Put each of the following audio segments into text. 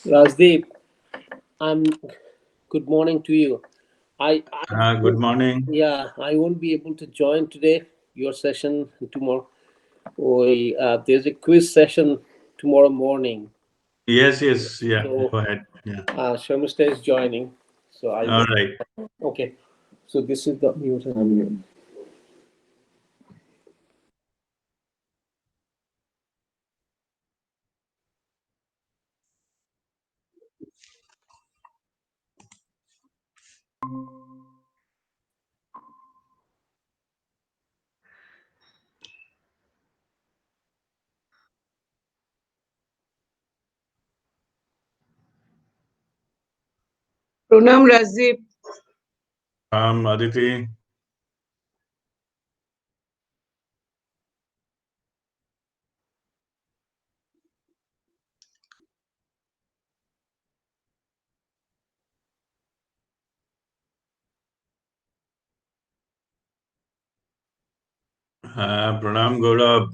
Rajdeep, good morning to you. Good morning. Yeah, I won't be able to join today, your session tomorrow. There's a quiz session tomorrow morning. Yes, yeah, So, go ahead. Yeah. Shamista is joining. So I All right. Okay. So this is the mute and unmute. Pranam Rajdeep. Aditi. Pranam Gaurav.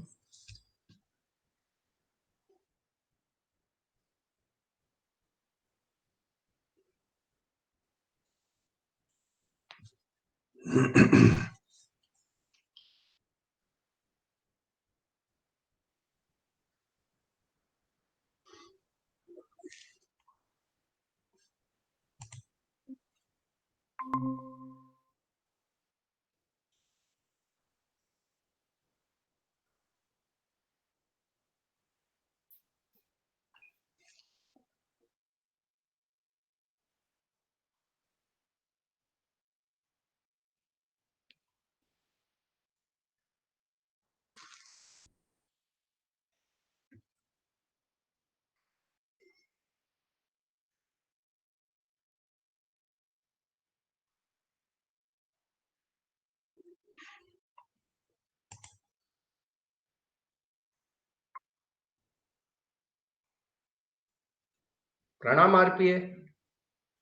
Pranam RPA.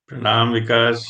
Pranam Vikas.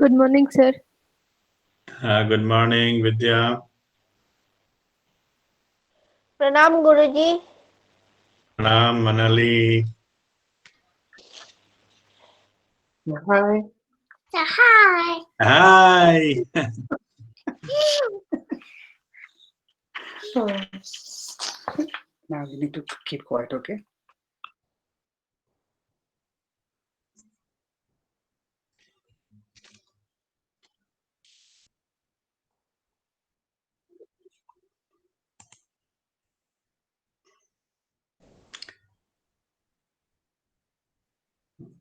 Good morning, sir. Good morning, Vidya. Pranam Guruji. Pranam Manali. Hi. Hi. Hi. Now you need to keep quiet, okay?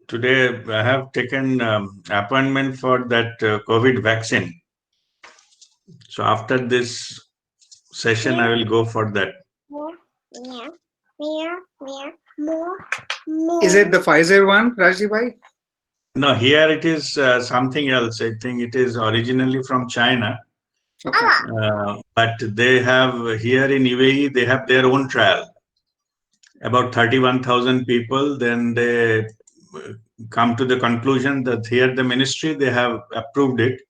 Today I have taken appointment for that COVID vaccine. So after this session, I will go for that. Is it the Pfizer one, Rajdeep bhai? No, here it is something else. I think it is originally from China. Okay. But they have here in UAE, they have their own trial. About 31,000 people. Then they come to the conclusion that here the ministry, they have approved it.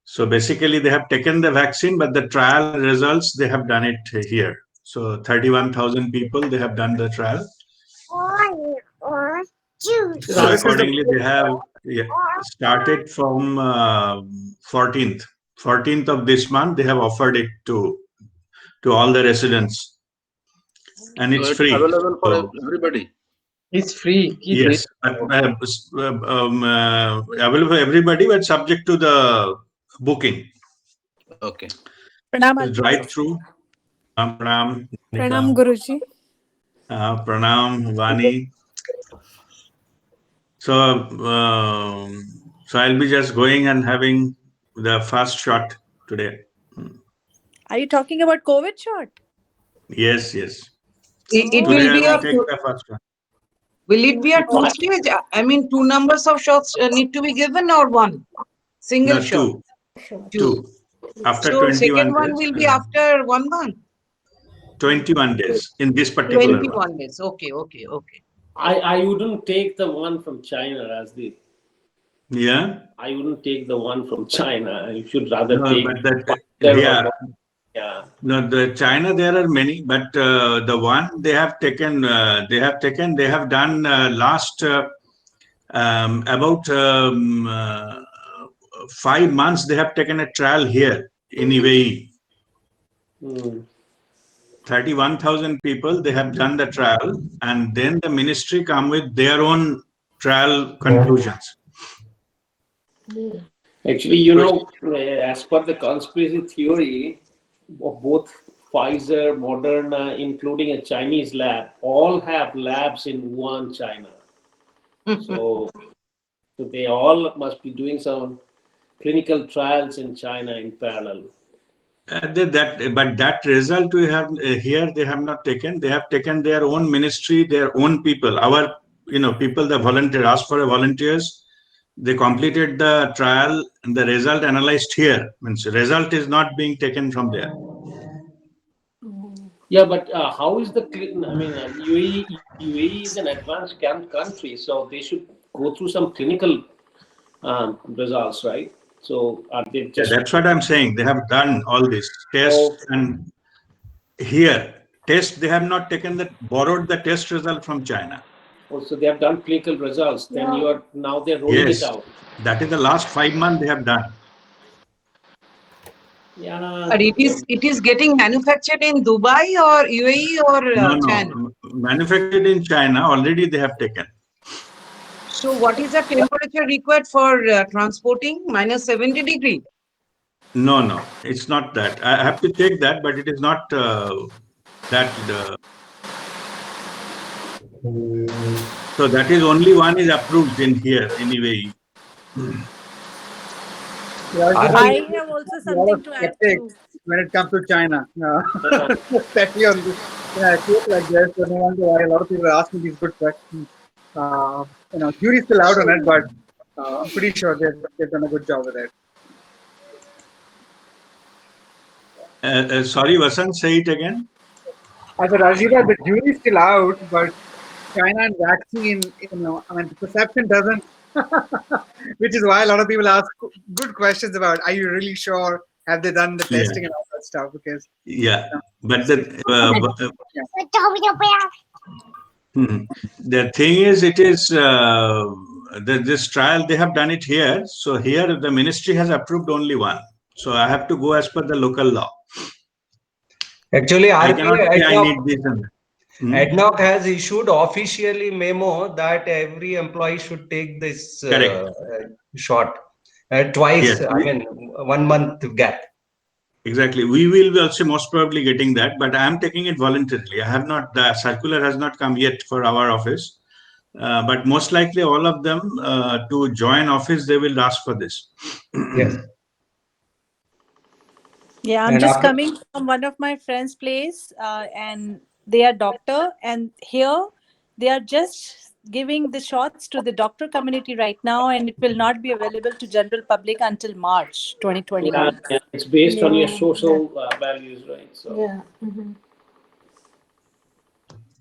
So basically, they have taken the vaccine, but the trial results, they have done it here. So 31,000 people, they have done the trial. So accordingly, they have started from 14th. 14th of this month, they have offered it to all the residents. And it's free. Available for So, everybody. It's free. yes, available for everybody, but subject to the booking. Okay. Pranam, Drive through. Pranam. Pranam Guruji. Pranam, Vani. So, so I'll be just going and having the first shot today. Are you talking about COVID shot? Yes, yes. It Today will I be will a. take the first one. Will it be a two-stage? I mean, 2 numbers of shots need to be given or one single No, shot? two. After So 21 second one days. will be after 1 month. 21 days in this particular 21 one. days. Okay. I wouldn't take the one from China, Rasdeep. Yeah. I wouldn't take the one from China. You should rather No, take. but that, Pfizer or yeah. what- Yeah. No, the China there are many, but the one they have taken, they have done last about 5 months. They have taken a trial here in UAE. 31,000 people. They have done the trial, and then the ministry come with their own trial conclusions. Actually, as per the conspiracy theory of both Pfizer, Moderna, including a Chinese lab, all have labs in Wuhan, China. So they all must be doing some clinical trials in China in parallel. But that result we have here, they have not taken. They have taken their own ministry, their own people. Our people, the volunteer asked for volunteers. They completed the trial, and the result analyzed here. Means result is not being taken from there. Yeah, but how is the? I mean, UAE is an advanced country, so they should go through some clinical results, right? So are they just? Yeah, that's what I'm saying. They have done all this tests, and here test they have not taken borrowed the test result from China. Also, they have done clinical results. Then now they're rolling it out. That is the last 5 months they have done. Yeah. But it is getting manufactured in Dubai or UAE or China? No. Manufactured in China. Already they have taken. So what is the temperature required for transporting? Minus 70 degree? No. It's not that. I have to check that, but it is not that. So that is only one is approved in here in UAE. I have also something to add to. When it comes to China, especially on this, case like this, no wonder why a lot of people are asking these good questions. Jury's still out on it, but I'm pretty sure they've done a good job with it. Sorry, Vasant, say it again. I said, Rajiva, the jury's still out, but China and vaccine, the perception doesn't, which is why a lot of people ask good questions about, are you really sure? Have they done the testing and all that stuff? Because but the thing is, it is this trial they have done it here. So here the ministry has approved only one. So I have to go as per the local law. Actually, I cannot say I need this and that. ADNOC has issued officially memo that every employee should take this shot twice. Yes. I mean, 1 month gap. Exactly. We will be also most probably getting that, but I am taking it voluntarily. I have not. The circular has not come yet for our office, but most likely all of them to join office they will ask for this. Yes. Yeah, I'm just coming from one of my friend's place, and they are doctor, and here they are just giving the shots to the doctor community right now, and it will not be available to general public until March 2021. Yeah, it's based on your Yeah, social values, right? So Yeah.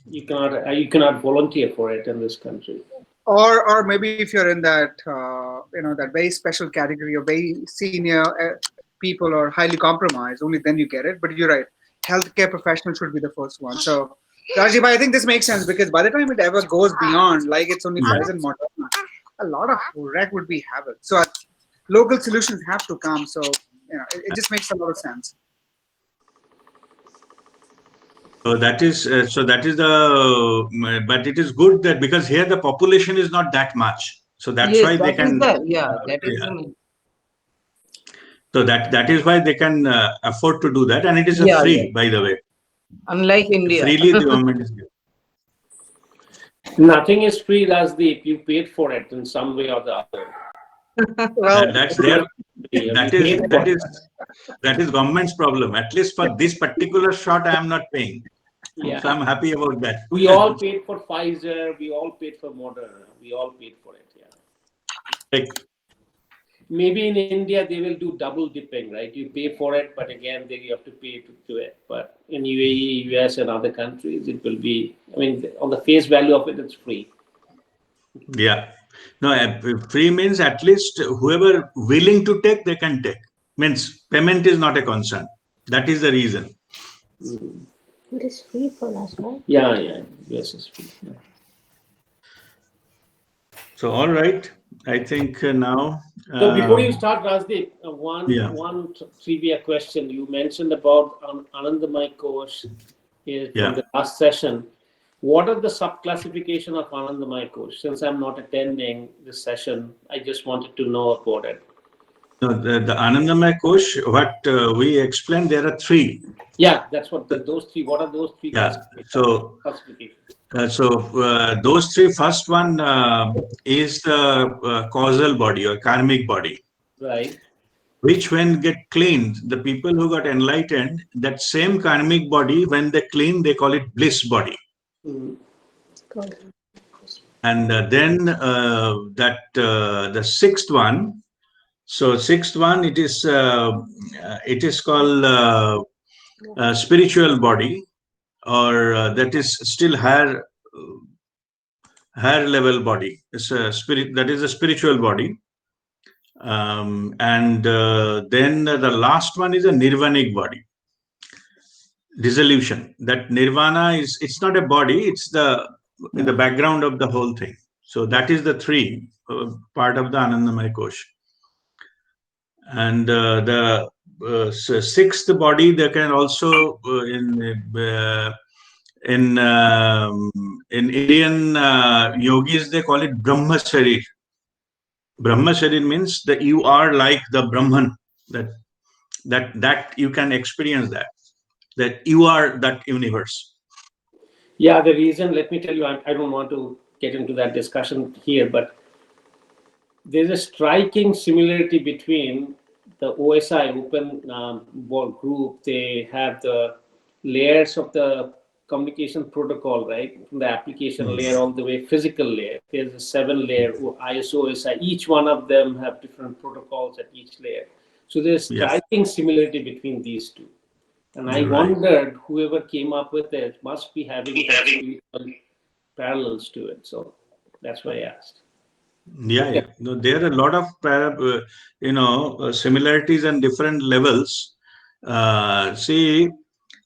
you cannot volunteer for it in this country. Or maybe if you're in that that very special category of very senior people or highly compromised, only then you get it. But you're right, healthcare professionals should be the first one. So Rajiv, I think this makes sense, because by the time it ever goes beyond, like it's only Pfizer and Moderna, a lot of wreck would be havoc. So local solutions have to come. So it just makes a lot of sense. So that is the, but it is good that because here the population is not that much, so that's Yes, why they that is can. that is Yeah. the main. So that is why they can afford to do that, and it is Yeah, free, by the way. Unlike India. Freely the government is giving. Nothing is free, Rasdeep. You paid for it in some way or the other. Well, That's their. That is government's problem. At least for this particular shot, I am not paying. Yeah. So I'm happy about that. We all paid for Pfizer. We all paid for Moderna. We all paid for it. Yeah. Maybe in India they will do double dipping, right? You pay for it, but again you have to pay to do it. But in UAE, US, and other countries, it will be. I mean, on the face value of it, it's free. Yeah. No, free means at least whoever willing to take, they can take. Means payment is not a concern. That is the reason. It is free for us, right? Yeah. Yes, it's free. Yeah. So all right, I think now. So before you start, Rasdeep, one trivia question. You mentioned about Anandamay Kosh from the last session. What are the sub-classification of Anandamay Kosh? Since I'm not attending this session, I just wanted to know about it. No, the Anandamay Kosh, what we explained, there are three. Yeah, that's what those three. What are those three? Yeah. Classifications? Those three. First one is the causal body or karmic body. Right. Which when get cleaned, the people who got enlightened, that same karmic body, when they clean, they call it bliss body. And then the sixth one. So sixth one, it is called spiritual body, or that is still higher level body. It's a spirit, that is a spiritual body. And then the last one is a nirvanic body, dissolution. That nirvana is, it's not a body, it's the background of the whole thing. So that is the three part of the Anandamay Kosh. And the sixth body, they can also in Indian yogis, they call it Brahma Sharir. Brahma Sharir means that you are like the Brahman, that you can experience that you are that universe. Yeah, the reason, let me tell you, I don't want to get into that discussion here, but there's a striking similarity between the OSI, Open World Group. They have the layers of the communication protocol, right? From the application layer all the way physical layer. There's a 7-layer ISO, OSI. Each one of them have different protocols at each layer. So there's striking similarity between these two. And I wondered, whoever came up with it must be having parallels to it. So that's why I asked. Yeah. No, there are a lot of similarities and different levels. See,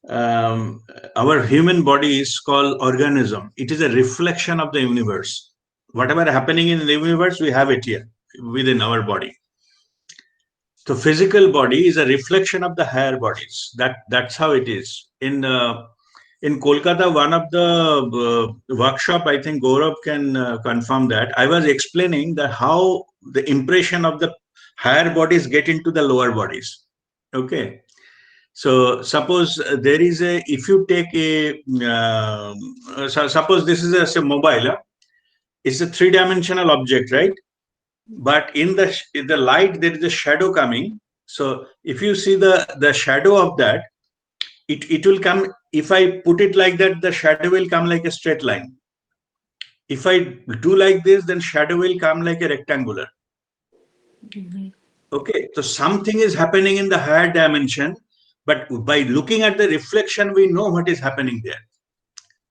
our human body is called organism. It is a reflection of the universe. Whatever happening in the universe, we have it here within our body. So physical body is a reflection of the higher bodies. That's how it is. In Kolkata, one of the workshop, I think Gaurav can confirm that. I was explaining that how the impression of the higher bodies get into the lower bodies. Okay. So suppose there is if you take suppose this is a mobile, it's a 3-dimensional object, right? But in the light, there is a shadow coming. So if you see the shadow of that, it will come. If I put it like that, the shadow will come like a straight line. If I do like this, then shadow will come like a rectangular. Okay, so something is happening in the higher dimension, but by looking at the reflection, we know what is happening there.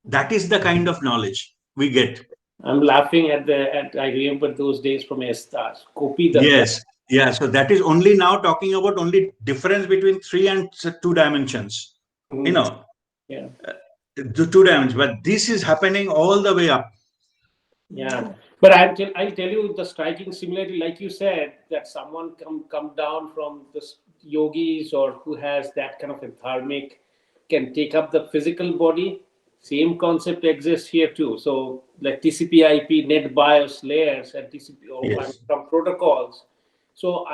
That is the kind of knowledge we get. I'm laughing at I remember those days from Estas. Copy the Yes, yeah. So that is only now talking about only difference between 3 and 2 dimensions. You know, yeah. The 2 dimensions, but this is happening all the way up. Yeah, but I'll tell you the striking similarity, like you said, that someone come down from the yogis or who has that kind of a dharmic can take up the physical body. Same concept exists here too. So like TCP/IP, net BIOS layers, and TCP or Yes. from protocols. So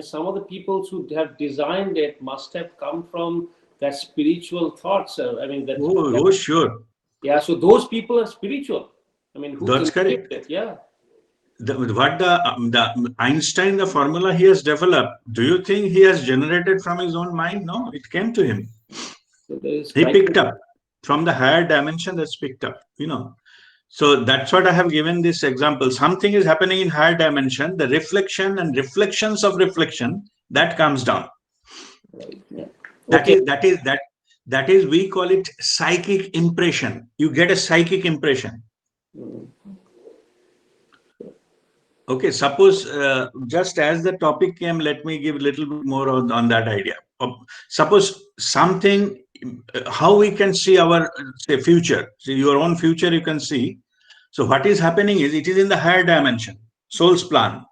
some of the people who have designed it must have come from that spiritual thoughts. I mean Oh, sure. Yeah, so those people are spiritual. I mean, who That's correct. conceived it? Yeah. What the Einstein, the formula he has developed, do you think he has generated from his own mind? No, it came to him. So there is He picked up from the higher dimension. That's picked up. So that's what I have given this example. Something is happening in higher dimension. The reflection and reflections of reflection that comes down. Right. Yeah. That is we call it psychic impression. You get a psychic impression. Okay, suppose just as the topic came, let me give a little bit more on that idea. Suppose something, how we can see our say future, so your own future you can see. So what is happening is it is in the higher dimension, soul's plan.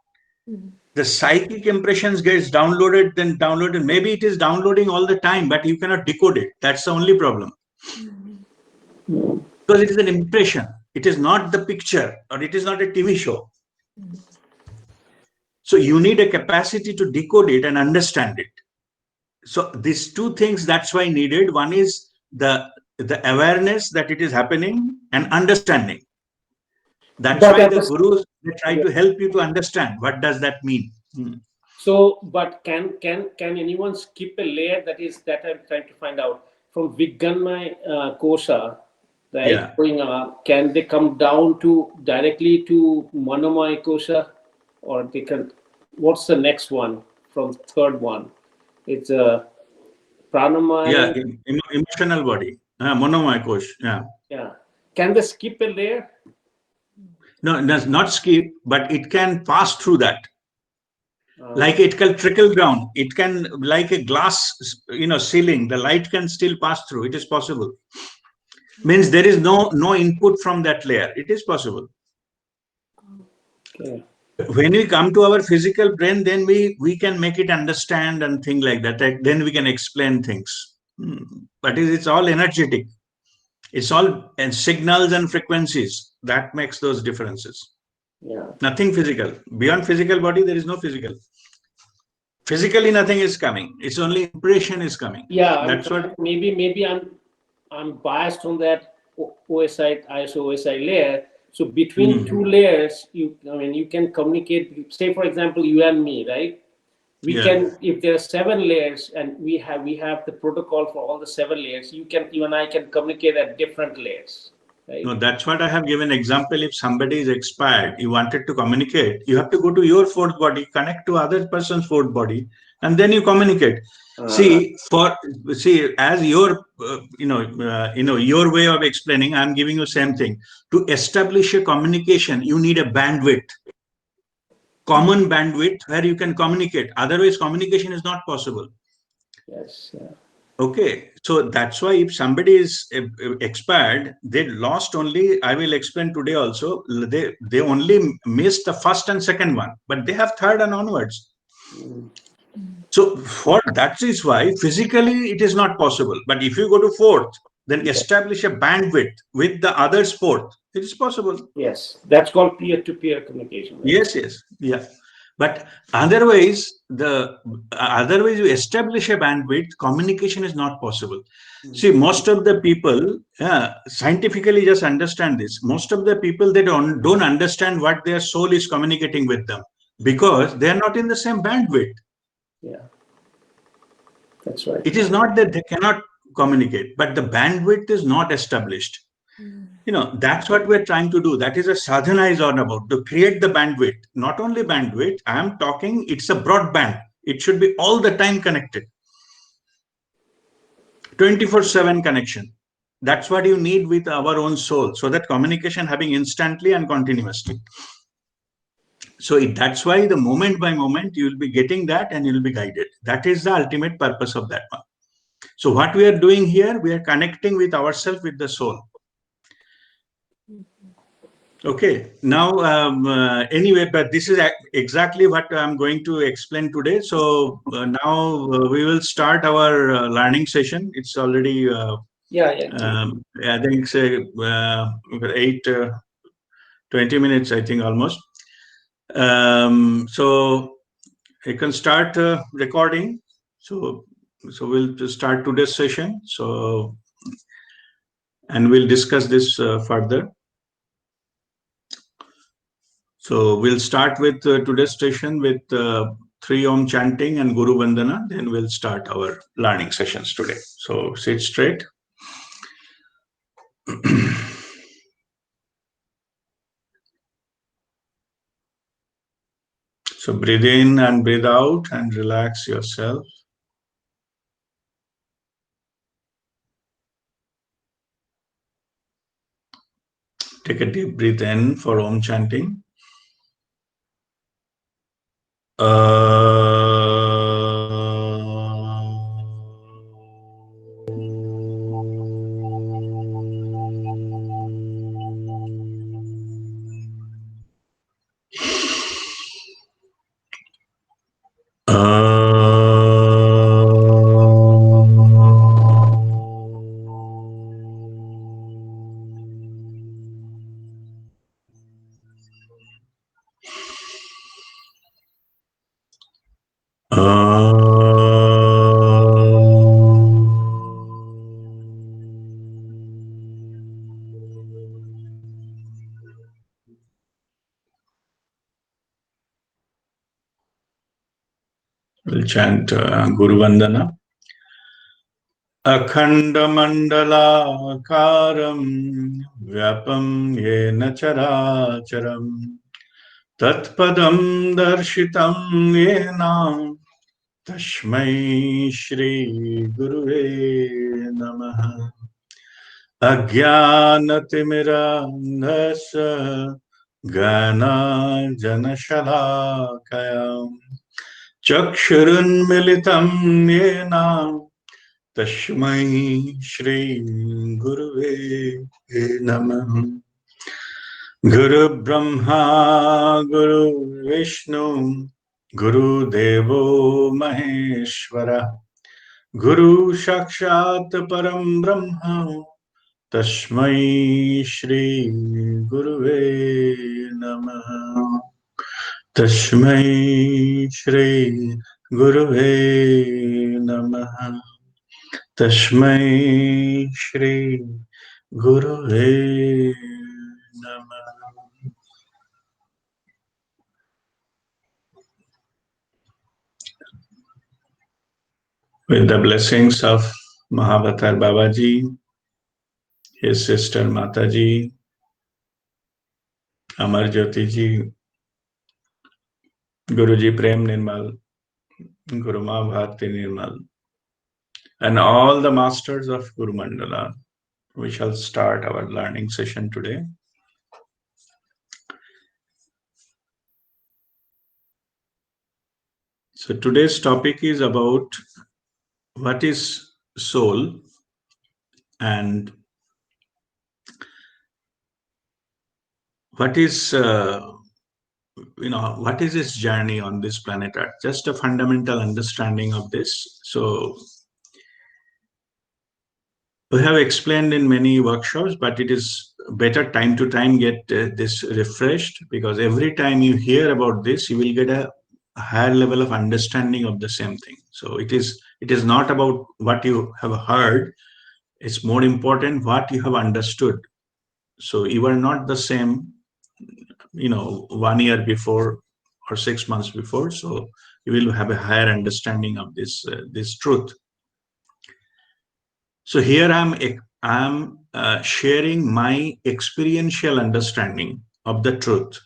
The psychic impressions gets downloaded, then downloaded. Maybe it is downloading all the time, but you cannot decode it. That's the only problem. Because it is an impression. It is not the picture, or it is not a TV show. So you need a capacity to decode it and understand it. So these two things, that's why needed. One is the awareness that it is happening and understanding. That's why the gurus, they try to help you to understand what does that mean. So, but can anyone skip a layer? That I'm trying to find out from Vigganmaya Kosha, right? Yeah. Going up, can they come down to directly to Manomaya Kosha, or they can? What's the next one from the third one? It's Pranamaya. Yeah, emotional body, Manomaya Kosh. Yeah. Yeah. Can they skip a layer? No, it does not skip, but it can pass through that. Like it can trickle down. It can, like a glass, ceiling. The light can still pass through. It is possible. Means there is no input from that layer. It is possible. Okay. When we come to our physical brain, then we can make it understand and things like that. Then we can explain things. But it's all energetic. It's all signals and frequencies that makes those differences. Yeah. Nothing physical. Beyond physical body, there is no physical. Physically, nothing is coming. It's only impression is coming. Yeah, That's what. Maybe I'm biased on that ISO OSI layer. So between two layers, you can communicate. Say for example, you and me, right? We can, if there are 7 layers, and we have the protocol for all the 7 layers. You and I can communicate at different layers. Right? No, that's what I have given example. If somebody is expired, you wanted to communicate, you have to go to your 4th body, connect to other person's 4th body, and then you communicate. See, as your your way of explaining, I'm giving you same thing. To establish a communication, you need a bandwidth, common bandwidth where you can communicate. Otherwise, communication is not possible. Yes. Yeah. Okay, so that's why if somebody is expired, they lost only, I will explain today also, they only missed the first and second one, but they have third and onwards. So that is why physically it is not possible. But if you go to 4th, then establish a bandwidth with the others 4th. It is possible. Yes, that's called peer-to-peer communication. Right? Yes, yeah. But otherwise, you establish a bandwidth, communication is not possible. See, most of the people, scientifically just understand this. Most of the people, they don't understand what their soul is communicating with them because they are not in the same bandwidth. Yeah, that's right. It is not that they cannot communicate, but the bandwidth is not established. That's what we're trying to do. That is a sadhana is all about, to create the bandwidth. Not only bandwidth, I am talking, it's a broadband. It should be all the time connected. 24/7 connection. That's what you need with our own soul. So that communication having instantly and continuously. So that's why the moment by moment, you will be getting that and you will be guided. That is the ultimate purpose of that one. So what we are doing here, we are connecting with ourselves, with the soul. Okay, now anyway, but this is exactly what I'm going to explain today. So now we will start our learning session. It's already, I think, say 20 minutes, I think, almost. So you can start recording. So we'll start today's session. So, and we'll discuss this further. So we'll start with today's session with 3 Om chanting and Guru Vandana. Then we'll start our learning sessions today. So sit straight. So breathe in and breathe out and relax yourself. Take a deep breath in for Om chanting. We'll chant Guru Vandana. Akhandamandalakaram Vyapam Yena Characharam Tatpadam Darshitam Yena Tashmai Shri Guruve Namaha. Ajnanatimirandhasya Gana Janashalakayam Chakshurunmilitam Yena Tashmai Shri Guruve Namaha. Guru Brahma Guru Vishnu Guru Devo Maheshwara Guru Sakshat Param Brahma Tashmai Shri Guruve Namaha. Tashmai Shri Guruve Namaha. Tashmai Shri Guruve Namaha. With the blessings of Mahavatar Babaji, his sister Mataji, Amar Jyoti ji, Guruji Prem Nirmal, Guru Ma Bharti Nirmal, and all the masters of Guru Mandala, we shall start our learning session today. So today's topic is about what is soul and what is what is its journey on this planet Earth. Just a fundamental understanding of this. So we have explained in many workshops, but it is better time to time get this refreshed, because every time you hear about this, you will get a higher level of understanding of the same thing. So it is not about what you have heard. It's more important what you have understood. So you are not the same, 1 year before or 6 months before. So you will have a higher understanding of this truth. So here I'm sharing my experiential understanding of the truth.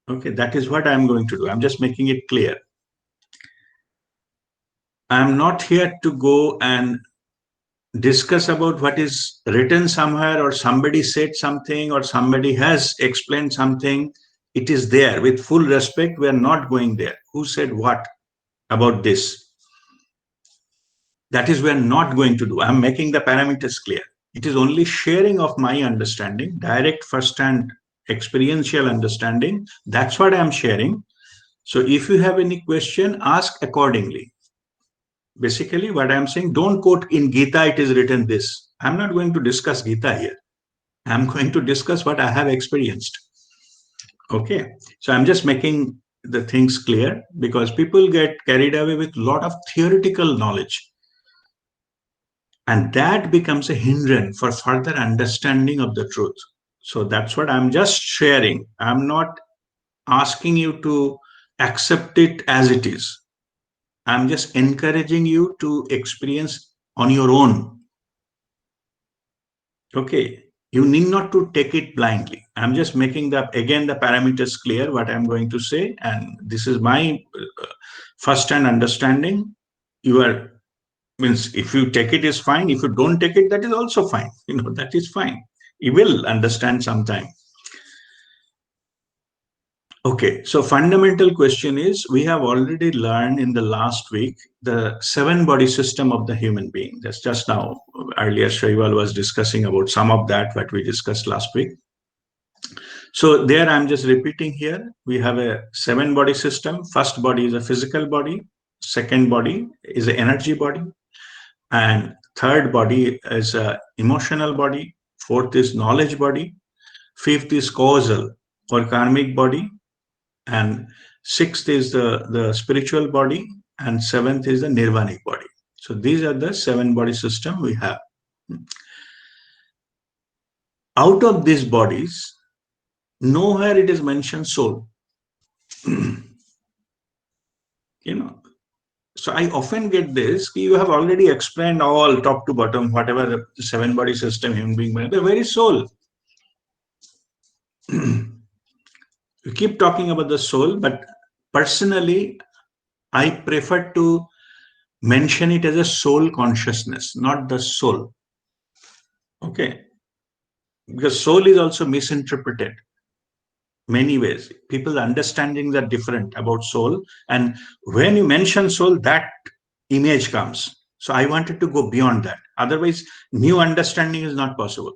Okay, that is what I'm going to do. I'm just making it clear. I'm not here to go and discuss about what is written somewhere, or somebody said something, or somebody has explained something. It is there. With full respect, we are not going there. Who said what about this? That is we are not going to do. I'm making the parameters clear. It is only sharing of my understanding, direct first-hand experiential understanding. That's what I'm sharing. So if you have any question, ask accordingly. Basically, what I'm saying, don't quote in Gita, it is written this. I'm not going to discuss Gita here. I'm going to discuss what I have experienced. Okay. So I'm just making the things clear, because people get carried away with a lot of theoretical knowledge. And that becomes a hindrance for further understanding of the truth. So that's what I'm just sharing. I'm not asking you to accept it as it is. I'm just encouraging you to experience on your own. Okay. You need not to take it blindly. I'm just making the parameters clear, what I'm going to say. And this is my first-hand understanding. You are, means if you take it is fine. If you don't take it, that is also fine. That is fine. You will understand sometime. Okay, so fundamental question is, we have already learned in the last week the 7-body system of the human being. That's just now, earlier Shaival was discussing about some of that, what we discussed last week. So there I'm just repeating here, we have a 7-body system. First body is a physical body. Second body is an energy body. And third body is a emotional body. Fourth is knowledge body. Fifth is causal or karmic body. And sixth is the spiritual body, and seventh is the nirvanic body. So these are the 7-body system we have. Out of these bodies, nowhere it is mentioned soul. So I often get this, you have already explained all top to bottom, whatever the 7-body system, human being, the very soul. You keep talking about the soul, but personally, I prefer to mention it as a soul consciousness, not the soul. Okay. Because soul is also misinterpreted many ways. People's understandings are different about soul. And when you mention soul, that image comes. So I wanted to go beyond that. Otherwise, new understanding is not possible.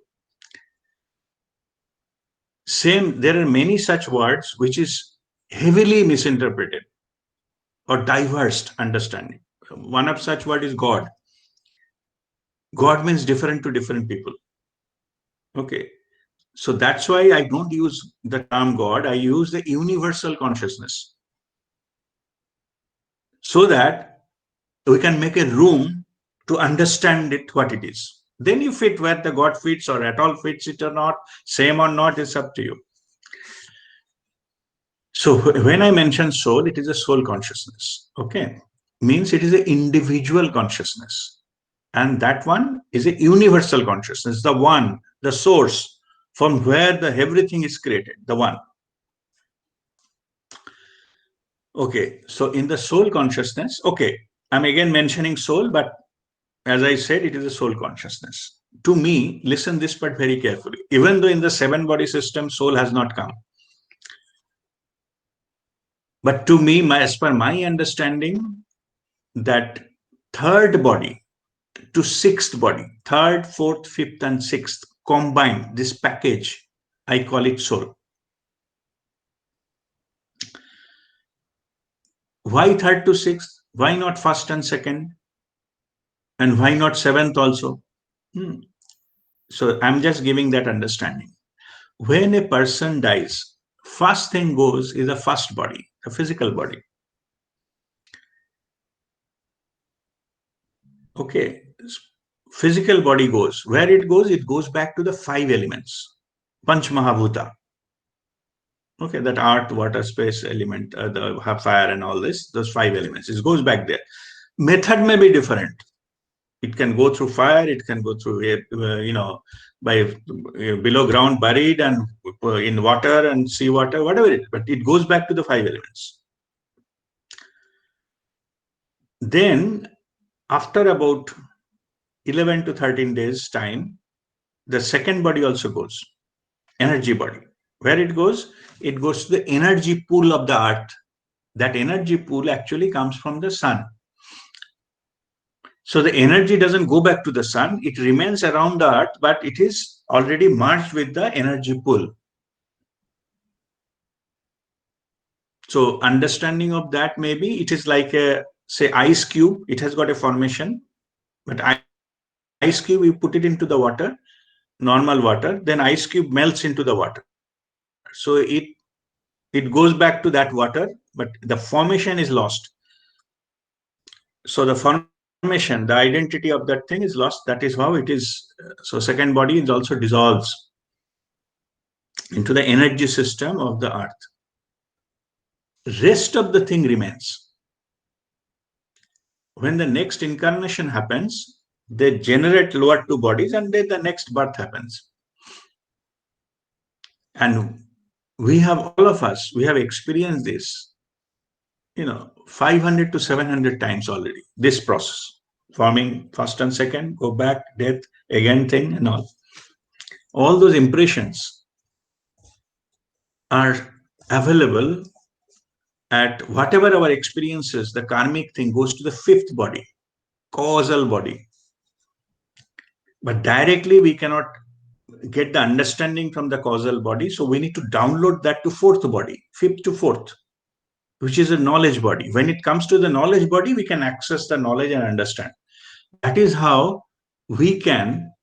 Same, there are many such words which is heavily misinterpreted or diverse understanding. One of such word is God. God means different to different people. Okay. So that's why I don't use the term God. I use the universal consciousness, so that we can make a room to understand it, what it is. Then you fit where the God fits, or at all fits it or not, same or not, it's up to you. So when I mention soul, it is a soul consciousness. Okay. Means it is an individual consciousness. And that one is a universal consciousness, the one, the source from where the everything is created, the one. Okay, so in the soul consciousness, okay, I'm again mentioning soul, but as I said, it is a soul consciousness. To me, listen this part very carefully. Even though in the 7-body system, soul has not come. But to me, as per my understanding, that third body to sixth body, third, fourth, fifth, and sixth, combined, this package, I call it soul. Why third to sixth? Why not first and second? And why not seventh also? So I'm just giving that understanding. When a person dies, first thing goes is the first body, the physical body. Okay, physical body goes. Where it goes back to the 5 elements, Panch Mahabhuta. Okay, that earth, water, space element, the fire and all this, those 5 elements. It goes back there. Method may be different. It can go through fire, it can go through by below ground, buried, and in water and seawater, whatever it is, but it goes back to the 5 elements. Then after about 11 to 13 days time, the second body also goes, energy body. Where it goes? It goes to the energy pool of the earth. That energy pool actually comes from the sun. So the energy doesn't go back to the sun, it remains around the earth, but it is already merged with the energy pool. So understanding of that, maybe it is like a, say, ice cube. It has got a formation, but ice cube, you put it into the water, normal water, then ice cube melts into the water. So it goes back to that water, but the formation is lost. So the formation, the identity of that thing is lost. That is how it is. So second body is also dissolves into the energy system of the earth. Rest of the thing remains. When the next incarnation happens, they generate lower 2 bodies, and then the next birth happens. And we have, all of us, we have experienced this, 500 to 700 times already, this process. Forming first and second, go back, death, again thing, and all. All those impressions are available at whatever our experiences, the karmic thing goes to the 5th body, causal body. But directly we cannot get the understanding from the causal body. So we need to download that to 4th body, 5th to 4th, which is a knowledge body. When it comes to the knowledge body, we can access the knowledge and understand. That is how we can,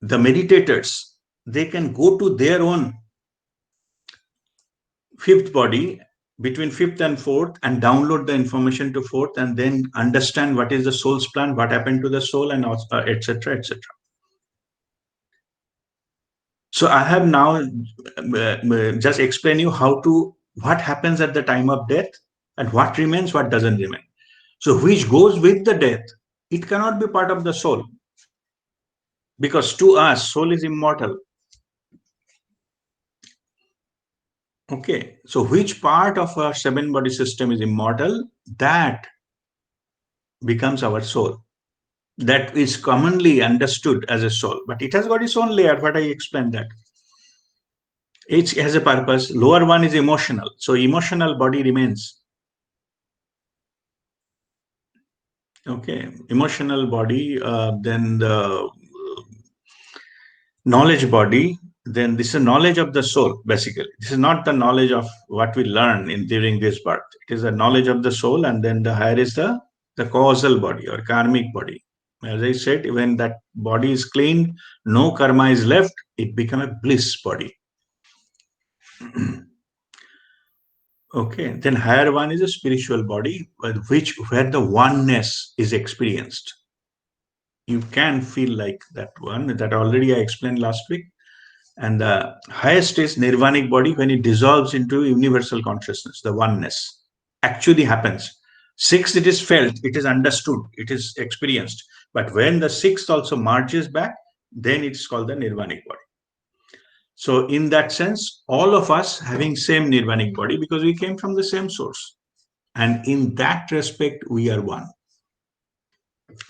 the meditators, they can go to their own 5th body, between 5th and 4th, and download the information to 4th, and then understand what is the soul's plan, what happened to the soul, and etc., etc. So I have now just explained you what happens at the time of death, and what remains, what doesn't remain. So which goes with the death, it cannot be part of the soul, because to us, soul is immortal. Okay, so which part of our 7 body system is immortal, that becomes our soul. That is commonly understood as a soul, but it has got its own layer, what I explained that. Each has a purpose. Lower one is emotional. So emotional body remains. Okay, emotional body, then the knowledge body, then this is knowledge of the soul, basically. This is not the knowledge of what we learn during this birth. It is the knowledge of the soul, and then the higher is the causal body or karmic body. As I said, when that body is cleaned, no karma is left, it becomes a bliss body. Okay, then higher one is a spiritual body, where the oneness is experienced. You can feel like that one, that already I explained last week. And the highest is nirvanic body, when it dissolves into universal consciousness, the oneness actually happens. 6th, it is felt, it is understood, it is experienced. But when the 6th also merges back, then it's called the nirvanic body. So in that sense, all of us having same nirvanic body, because we came from the same source. And in that respect, we are one.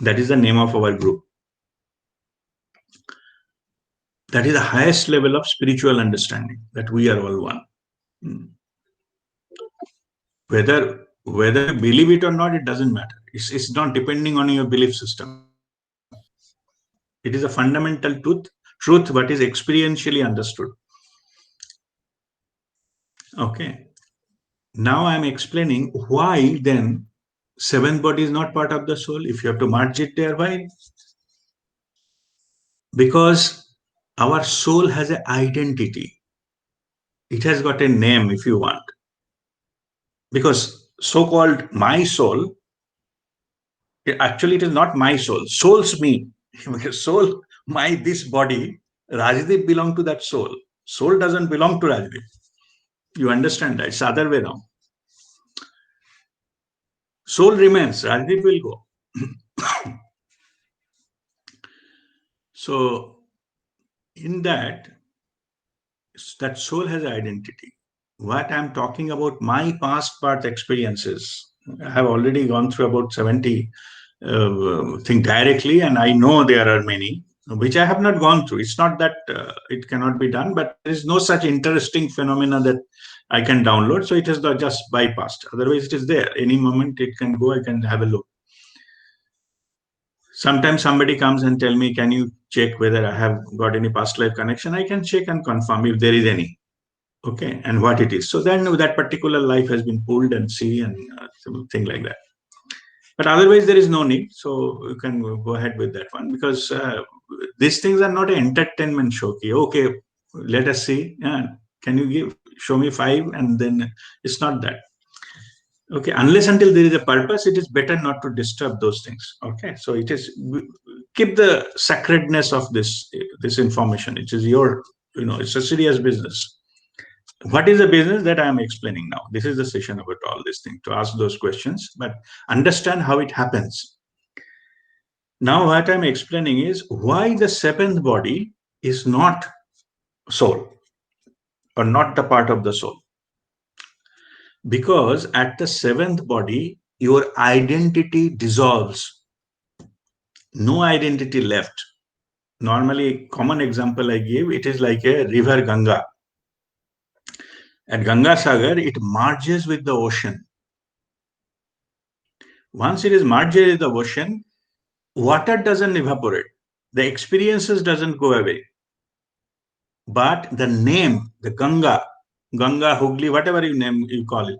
That is the name of our group. That is the highest level of spiritual understanding, that we are all one. Whether you believe it or not, it doesn't matter. It's not depending on your belief system. It is a fundamental truth, but is experientially understood. Okay. Now I'm explaining why then 7th body is not part of the soul. If you have to merge it there, why? Because our soul has an identity. It has got a name, if you want. Because so-called my soul, actually it is not my soul. Soul's me. Soul, this body, Rajdeep belong to that soul. Soul doesn't belong to Rajdeep. You understand that? It's the other way around. Soul remains, Rajdeep will go. So in that soul has identity. What I'm talking about, my past experiences, I have already gone through about 70 thing directly, and I know there are many which I have not gone through. It's not that it cannot be done, but there is no such interesting phenomena that I can download. So it is just bypassed. Otherwise, it is there. Any moment it can go. I can have a look. Sometimes somebody comes and tell me, can you check whether I have got any past life connection? I can check and confirm if there is any. Okay, and what it is. So then that particular life has been pulled and see and something like that. But otherwise, there is no need. So you can go ahead with that one, because these things are not an entertainment show. Okay, let us see. Can you show me 5? And then it's not that. Okay, unless until there is a purpose, it is better not to disturb those things. Okay, so it is, keep the sacredness of this information. It is your, it's a serious business. What is the business that I am explaining now? This is the session about all this thing, to ask those questions, but understand how it happens. Now, what I'm explaining is why the 7th body is not soul, or not the part of the soul. Because at the 7th body, your identity dissolves. No identity left. Normally, common example I give, it is like a river Ganga. At Ganga Sagar, it merges with the ocean. Once it is merged with the ocean, water doesn't evaporate. The experiences doesn't go away. But the name, the Ganga, Hooghly, whatever you call it,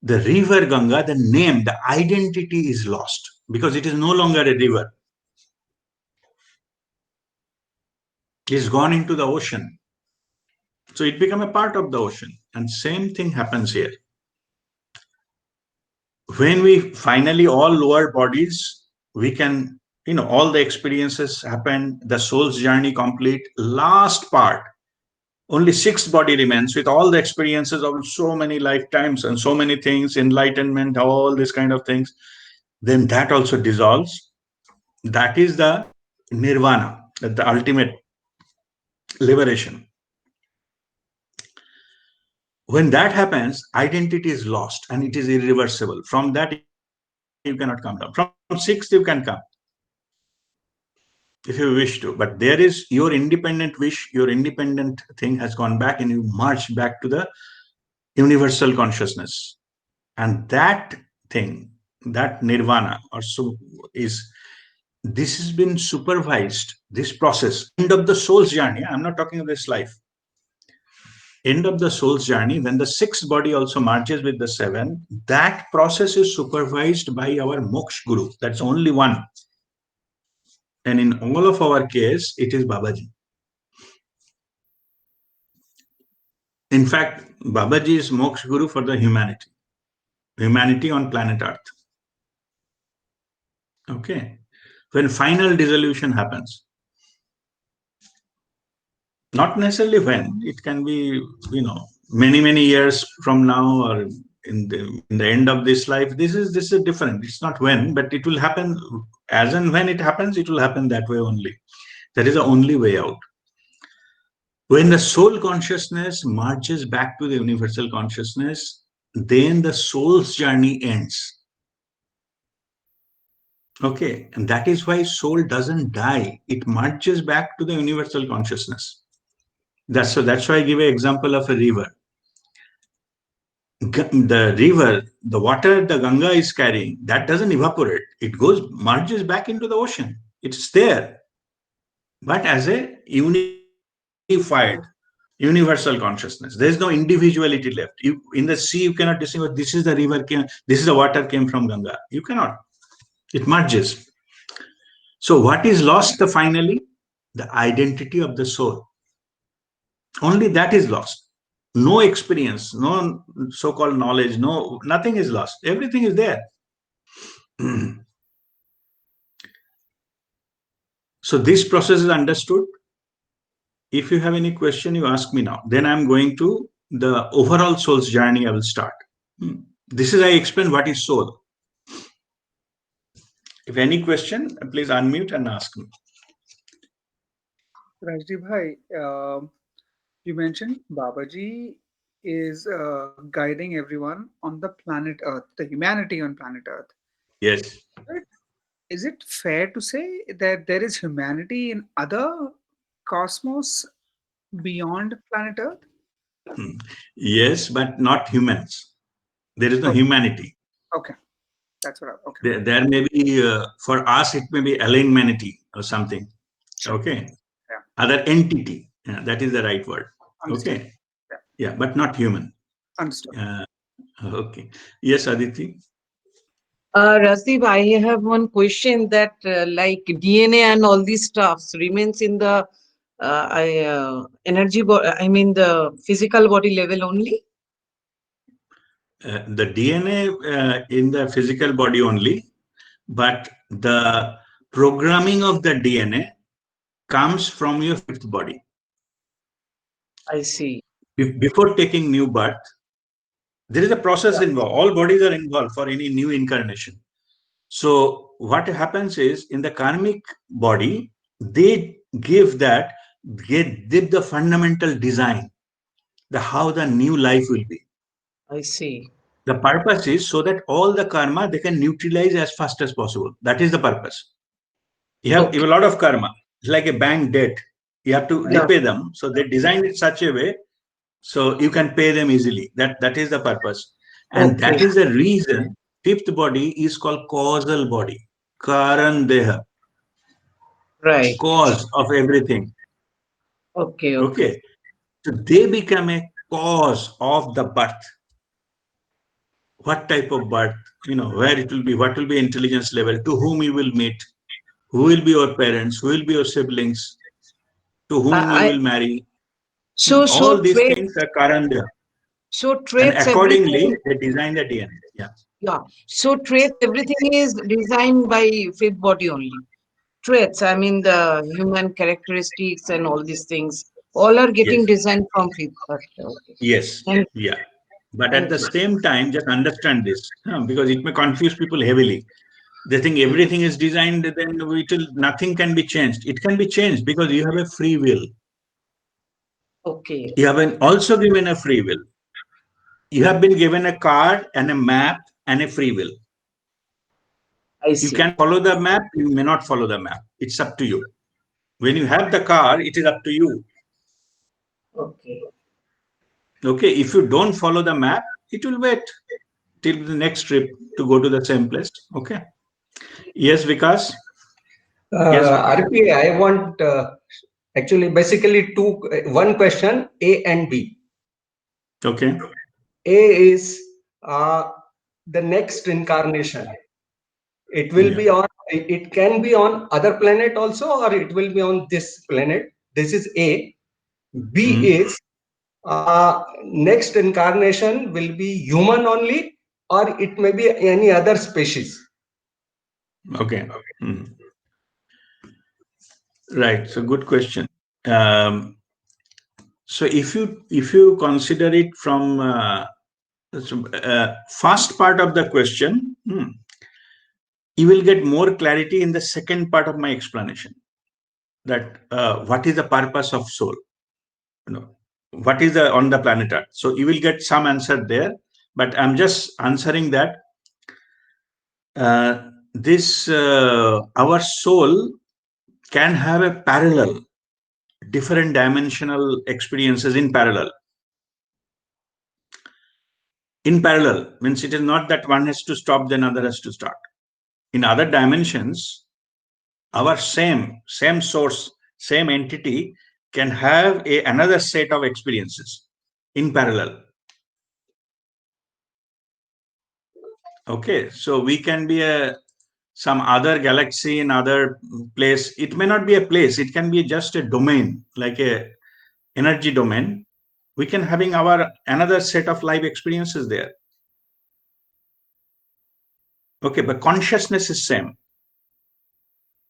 the river Ganga, the name, the identity is lost because it is no longer a river. It is gone into the ocean. So it become a part of the ocean. And same thing happens here. When we finally, all lower bodies, we can, all the experiences happen, the soul's journey complete, last part, only 6th body remains with all the experiences of so many lifetimes and so many things, enlightenment, all these kind of things. Then that also dissolves. That is the nirvana, the ultimate liberation. When that happens, identity is lost and it is irreversible. From that, you cannot come down. From 6th, you can come if you wish to. But there is your independent wish, your independent thing has gone back, and you march back to the universal consciousness. And that thing, that nirvana also is, this has been supervised, this process, end of the soul's journey. I'm not talking of this life. End of the soul's journey, when the 6th body also merges with the 7th, that process is supervised by our moksha guru. That's only one. And in all of our case, it is Babaji. In fact, Babaji is moksha guru for the humanity on planet Earth. Okay. When final dissolution happens, not necessarily when, it can be, many years from now, or in the end of this life. This is different. It's not when, but it will happen as and when it happens. It will happen that way only. That is the only way out. When the soul consciousness marches back to the universal consciousness, then the soul's journey ends. Okay, and that is why soul doesn't die. It marches back to the universal consciousness. That's why I give an example of a river. The river, the water the Ganga is carrying, that doesn't evaporate. It marches back into the ocean. It's there, but as a unified, universal consciousness. There is no individuality left. In the sea, you cannot distinguish, this is the river, this is the water came from Ganga. You cannot. It merges. So what is lost finally? The identity of the soul. Only that is lost. No experience, no so-called knowledge, nothing is lost. Everything is there. So this process is understood. If you have any question, you ask me now. Then I'm going to the overall soul's journey. I will start. This is I explain what is soul. If any question, please unmute and ask me. Rajdeep bhai, you mentioned Babaji is guiding everyone on the planet Earth, the humanity on planet Earth. Yes. But is it fair to say that there is humanity in other cosmos beyond planet Earth? Hmm. Yes, but not humans. There is no Okay, humanity. okay, that's what. Okay, There may be, for us, it may be alignmanity or something. sure. Okay. Yeah, Other entity. Yeah, that is the right word. understood. Okay. Yeah, Yeah, but not human. understood. Uh, okay. Yes, Aditi. Rasif, I have one question that like DNA and all these stuffs remains in the I mean the physical body level only. The DNA in the physical body only, but the programming of the DNA comes from your fifth body. I see. Before taking new birth, there is a process Yeah, involved. All bodies are involved for any new incarnation. So what happens is in the karmic body, they give that, give the fundamental design, the how the new life will be. I see. The purpose is so that all the karma they can neutralize as fast as possible. That is the purpose. You have a Okay. lot of karma. It's like a bank debt. You have to Yeah. repay them. So they designed it such a way so you can pay them easily. That is the purpose. And Okay. that is the reason fifth body is called causal body. Karan Deha, Right. cause of everything. Okay. Okay. Okay. So they become a cause of the birth. What type of birth, where it will be, what will be intelligence level, to whom you will meet, who will be your parents, who will be your siblings, to whom you I will marry. so All these traits things are Karandya. And traits accordingly, everything. they design the DNA. Yeah. Yeah. So traits everything is designed by fifth body only. Traits, I mean the human characteristics and all these things, all are Yes. getting designed from fifth body. Okay. Yes. Thank Yeah. But at thank the you. same time, just understand this because it may confuse people heavily. They think Hmm. everything is designed, then nothing can be changed. It can be changed because you have a free will. Okay. You have also given a free will. You have been given a card and a map and a free will. I You see. can follow the map, you may not follow the map. It's up to you. When you have the car, it is up to you. Okay. Okay, if you don't follow the map, it will wait till the next trip to go to the same place. Okay. Yes, Vikas. Yes, Vikas. RP, I want actually basically one question, A and B. Okay. A is the next incarnation. It will Yeah. be on, it can be on other planet also, or it will be on this planet. This is A. B Hmm. is next incarnation will be human only, or it may be any other species. Okay. Hmm. Right. So good question. Um, so if you consider it from first part of the question, you will get more clarity in the second part of my explanation. That what is the purpose of soul? What is the on the planet Earth? So you will get some answer there, but I'm just answering that this our soul can have a parallel, different dimensional experiences in parallel. In parallel means it is not that one has to stop, then other has to start. In other dimensions, our same source, same entity can have another set of experiences in parallel. Okay, so we can be some other galaxy in other place. It may not be a place, it can be just a domain, like a energy domain. We can having our another set of life experiences there. Okay, but consciousness is same.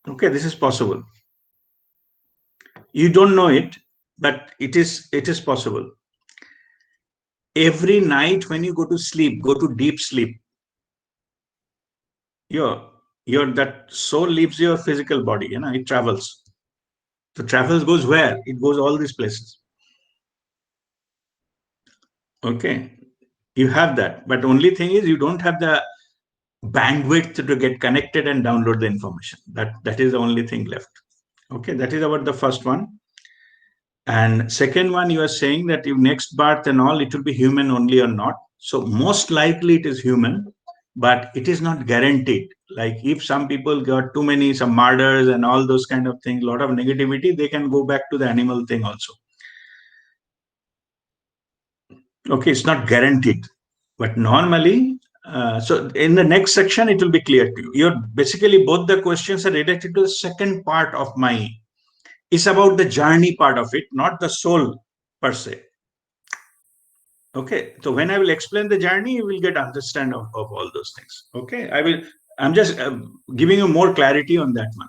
Okay, this is possible. You don't know it, but it is possible. Every night when you go to sleep, go to deep sleep, your that soul leaves your physical body, it travels So travels goes where? It goes all these places. Okay. You have that. But only thing is you don't have the bandwidth to get connected and download the information. That is the only thing left. Okay. That is about the first one. And second one, you are saying that if next birth and all, it will be human only or not. So most likely it is human, but it is not guaranteed. Like if some people got too many, some murders and all those kind of things, a lot of negativity, they can go back to the animal thing also. Okay, it's not guaranteed, but normally, so in the next section, it will be clear to you. You're basically both the questions are related to the second part of my, it's about the journey part of it, not the soul per se. Okay, so when I will explain the journey, you will get understand of all those things. Okay, I'm just giving you more clarity on that one.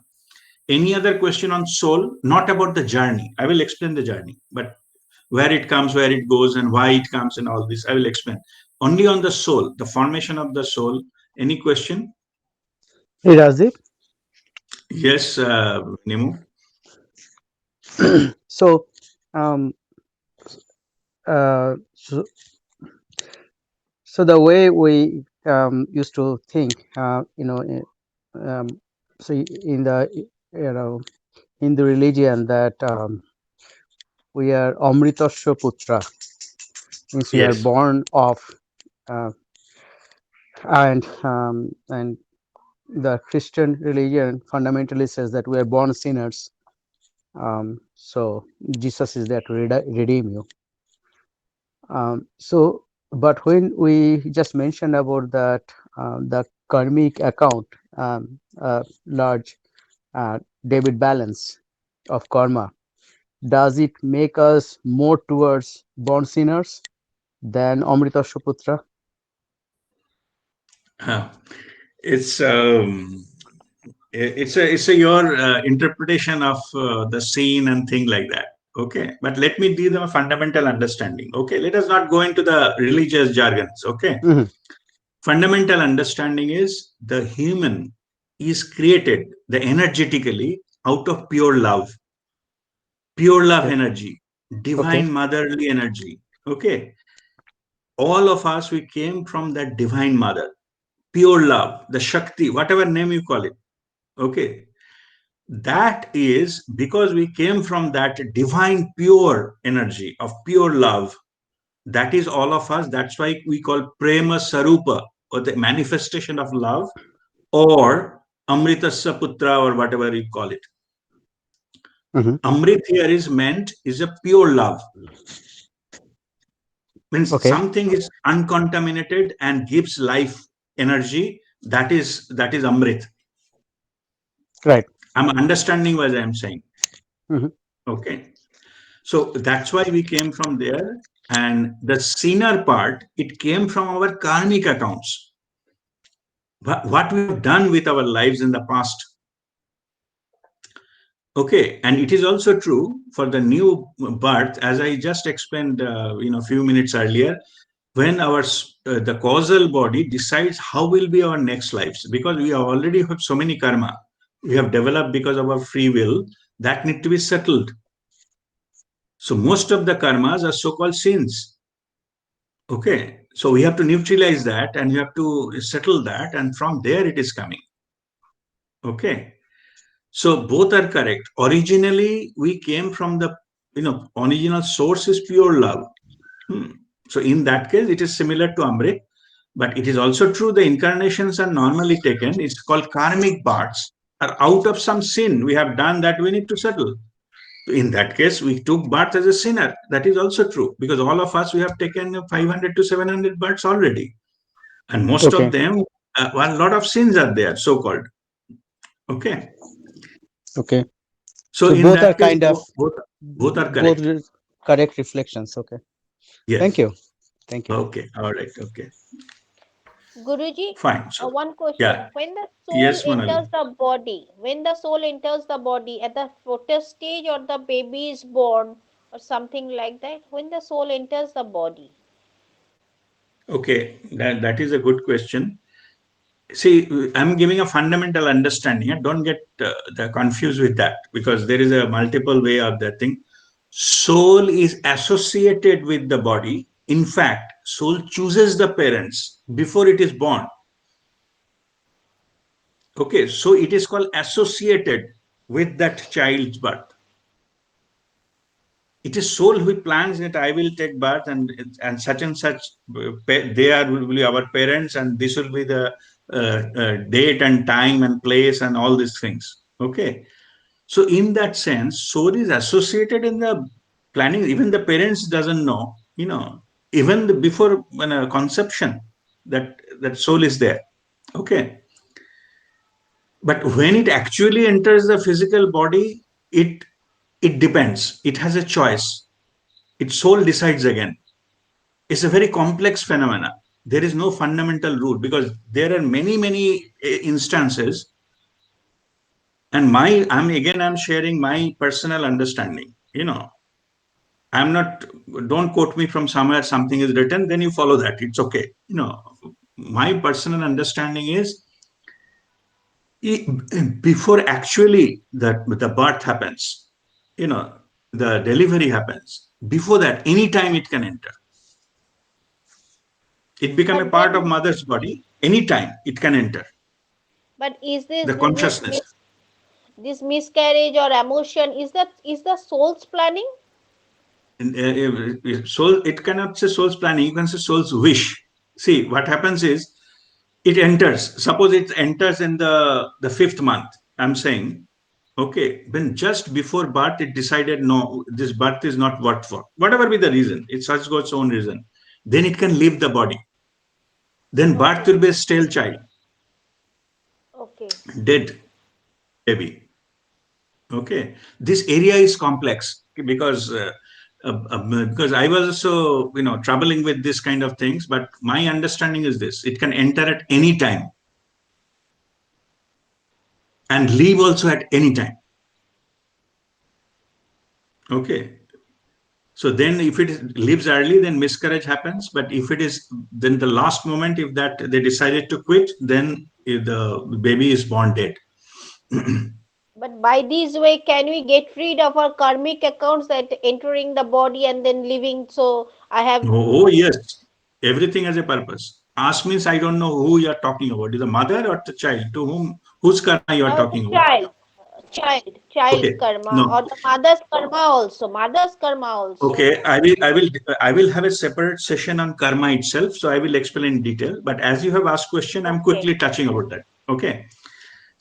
Any other question on soul, not about the journey. I will explain the journey, but where it comes, where it goes, and why it comes, and all this, I will explain. Only on the soul, the formation of the soul. Any question? Hey, Rajiv. Yes, Nimu. So, um, so, so the way we used to think, so in the Hindu religion that we are Amritasya Putra, means we are Yes. born of, and the Christian religion fundamentally says that we are born sinners. So Jesus is there to redeem you. So, but when we just mentioned about that, the karmic account, large debit balance of karma, does it make us more towards born sinners than Amritasya Putra? It's your interpretation of the scene and thing like that. Okay, but let me give them a fundamental understanding. Okay, let us not go into the religious jargons. Okay, fundamental understanding is the human is created the energetically out of pure love energy, divine motherly energy. Okay, all of us, we came from that divine mother, pure love, the Shakti, whatever name you call it. Okay, that is because we came from that divine pure energy of pure love. That is all of us. That's why we call prema sarupa, or the manifestation of love, or amritasya putra, or whatever you call it. Amrit here is meant is a pure love. Means something is uncontaminated and gives life energy. That is amrit. Right. I'm understanding what I'm saying. Okay. So that's why we came from there. And the sinner part, it came from our karmic accounts. What we have done with our lives in the past. Okay. And it is also true for the new birth, as I just explained, a few minutes earlier, when our the causal body decides how will be our next lives, because we already have so many karma we have developed because of our free will that need to be settled. So most of the karmas are so-called sins. Okay, so we have to neutralize that and you have to settle that, and from there it is coming. Okay, so both are correct. Originally we came from the original source is pure love. So in that case it is similar to Amrit, but it is also true the incarnations are normally taken, it's called karmic births, are out of some sin we have done that we need to settle. In that case, we took birth as a sinner. That is also true, because all of us, we have taken 500 to 700 births already. And most of them, a lot of sins are there, so-called. Okay. Okay. So in both that are case, kind of both are correct. Both correct reflections. Okay. Yes. Thank you. Thank you. Okay. All right. Okay. Guruji, Fine. So, one question. yeah. When the soul Yes, enters Manali. the body, at the fetus stage, or the baby is born or something like that, when the soul enters the body? Okay. That is a good question. See, I'm giving a fundamental understanding. Don't get confused with that, because there is a multiple way of that thing. Soul is associated with the body. In fact, soul chooses the parents before it is born. Okay, so it is called associated with that child's birth. It is soul who plans that I will take birth, and such they are will be our parents, and this will be the date and time and place and all these things. Okay, so in that sense, soul is associated in the planning. Even the parents doesn't know, even before when a conception, that soul is there. Okay, but when it actually enters the physical body, it depends. It has a choice. Its soul decides again. It's a very complex phenomena. There is no fundamental rule, because there are many instances, and I'm sharing my personal understanding. I'm not, don't quote me from somewhere something is written, then you follow that. It's okay. My personal understanding is, before actually the birth happens, the delivery happens, before that, anytime it can enter. It become a But part of then, mother's body. Anytime it can enter but is the consciousness. this miscarriage or emotion, is the soul's planning? Soul, it cannot say soul's planning. You can say soul's wish. See, what happens is, it enters. Suppose it enters in the fifth month. I'm saying, okay, when just before birth it decided, no, this birth is not worth for, whatever be the reason. It has got its own reason. Then it can leave the body. Then birth Okay. will be a stale child, Okay. dead baby. Okay, this area is complex, because I was also troubling with this kind of things, but my understanding is this: it can enter at any time and leave also at any time. Okay, so then if it leaves early, then miscarriage happens. But if it is then the last moment, if that they decided to quit, then the baby is born dead. But by this way, can we get rid of our karmic accounts that entering the body and then leaving? So I have Oh, yes. Everything has a purpose. Ask means I don't know who you are talking about. Is the mother or the child? To whom, whose karma you are the talking about? child's Okay. karma, No. or the mother's karma also. Okay. I will have a separate session on karma itself. So I will explain in detail. But as you have asked question, I'm Okay. quickly touching about that. Okay.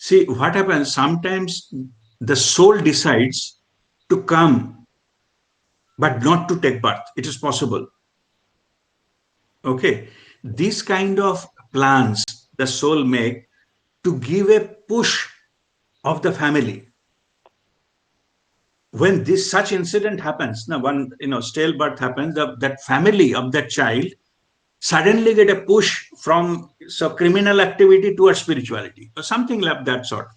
See what happens. Sometimes the soul decides to come, but not to take birth. It is possible. Okay, these kind of plans the soul make to give a push of the family. When this such incident happens, now one stale birth happens, that family of that child suddenly get a push from criminal activity towards spirituality or something like that sort.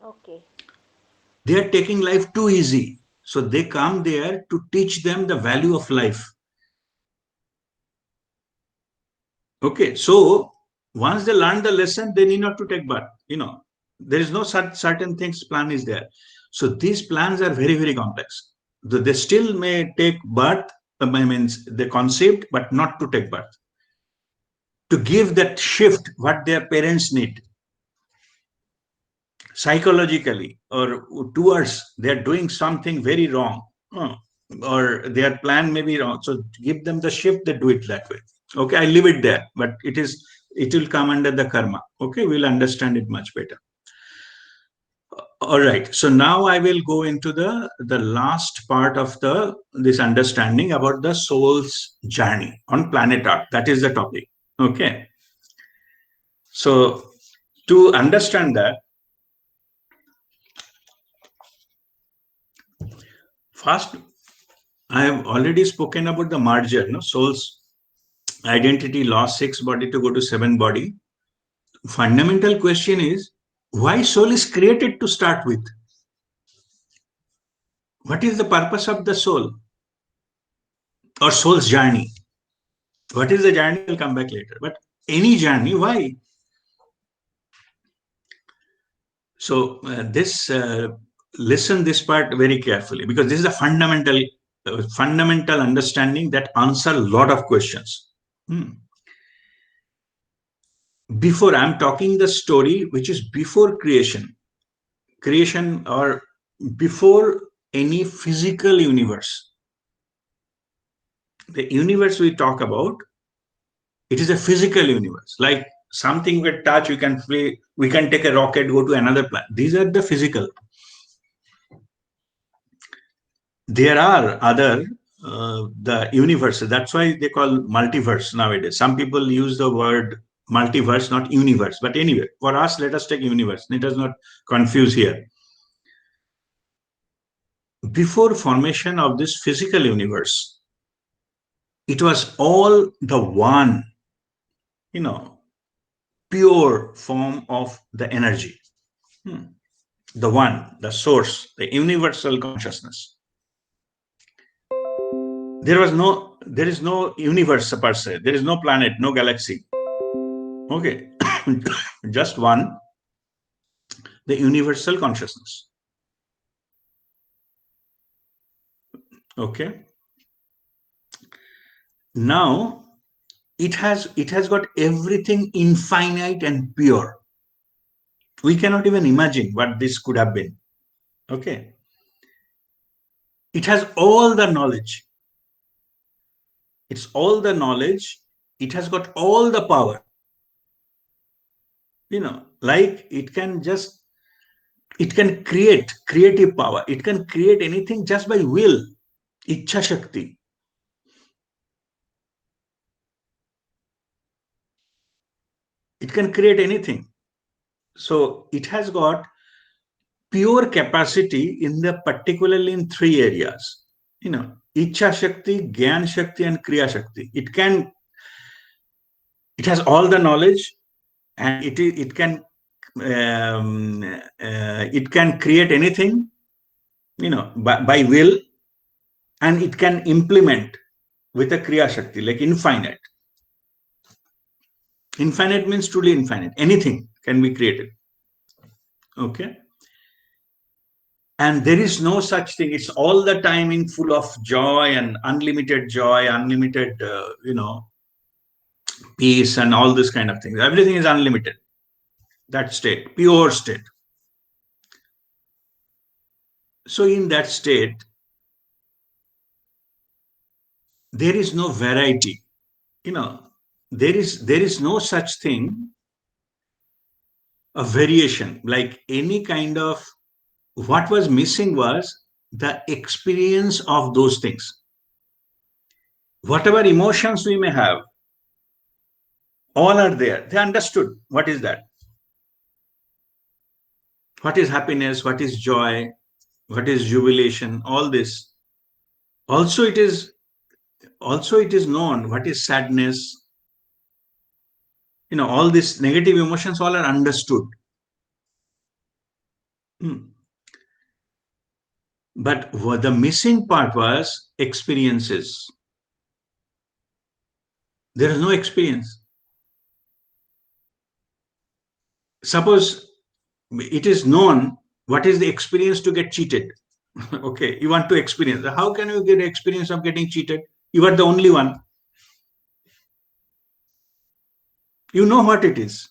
Okay. They are taking life too easy, so they come there to teach them the value of life. Okay, so once they learn the lesson, they need not to take birth. There is no certain things plan is there. So these plans are very complex. They still may take birth, means they conceived, but not to take birth. To give that shift, what their parents need psychologically, or towards they're doing something very wrong, or their plan may be wrong. So give them the shift, they do it that way. Okay, I leave it there, but it will come under the karma. Okay, we'll understand it much better. All right, so now I will go into the last part of this understanding about the soul's journey on planet Earth. That is the topic. Okay, so to understand that, first I have already spoken about the merger, soul's identity lost 6 body to go to 7 body. Fundamental question is, why soul is created to start with? What is the purpose of the soul or soul's journey? What is the journey? I'll come back later. But any journey. Why? So listen this part very carefully, because this is a fundamental understanding that answer a lot of questions. Before, I'm talking the story which is before creation or before any physical universe. The universe we talk about, it is a physical universe, like something we touch, we can take a rocket, go to another planet. These are the physical. There are other the universes. That's why they call multiverse nowadays. Some people use the word multiverse, not universe. But anyway, for us, let us take universe. Let us not confuse here. Before formation of this physical universe, it was all the one, pure form of the energy. The one, the source, the universal consciousness. There is no universe per se. There is no planet, no galaxy. Okay, just one, the universal consciousness. Okay. Now it has got everything infinite and pure. We cannot even imagine what this could have been. Okay. It has all the knowledge. It's all the knowledge. It has got all the power. Like it can create creative power. It can create anything just by will. Ichha Shakti. It can create anything. So it has got pure capacity particularly in 3 areas. Ichha Shakti, Gyan Shakti, and Kriya Shakti. It has all the knowledge, and it can create anything, by will, and it can implement with a Kriya Shakti, like infinite. Infinite means truly infinite. Anything can be created. Okay. And there is no such thing. It's all the time in full of joy and unlimited joy, unlimited, peace and all this kind of things. Everything is unlimited. That state, pure state. So in that state, there is no variety. There is no such thing, a variation, like any kind of. What was missing was the experience of those things. Whatever emotions we may have, all are there. They understood what is that. What is happiness? What is joy? What is jubilation? All this. Also, it is known what is sadness. All these negative emotions, all are understood. But what the missing part was experiences. There is no experience. Suppose it is known what is the experience to get cheated. Okay, you want to experience. How can you get experience of getting cheated? You are the only one. You know what it is.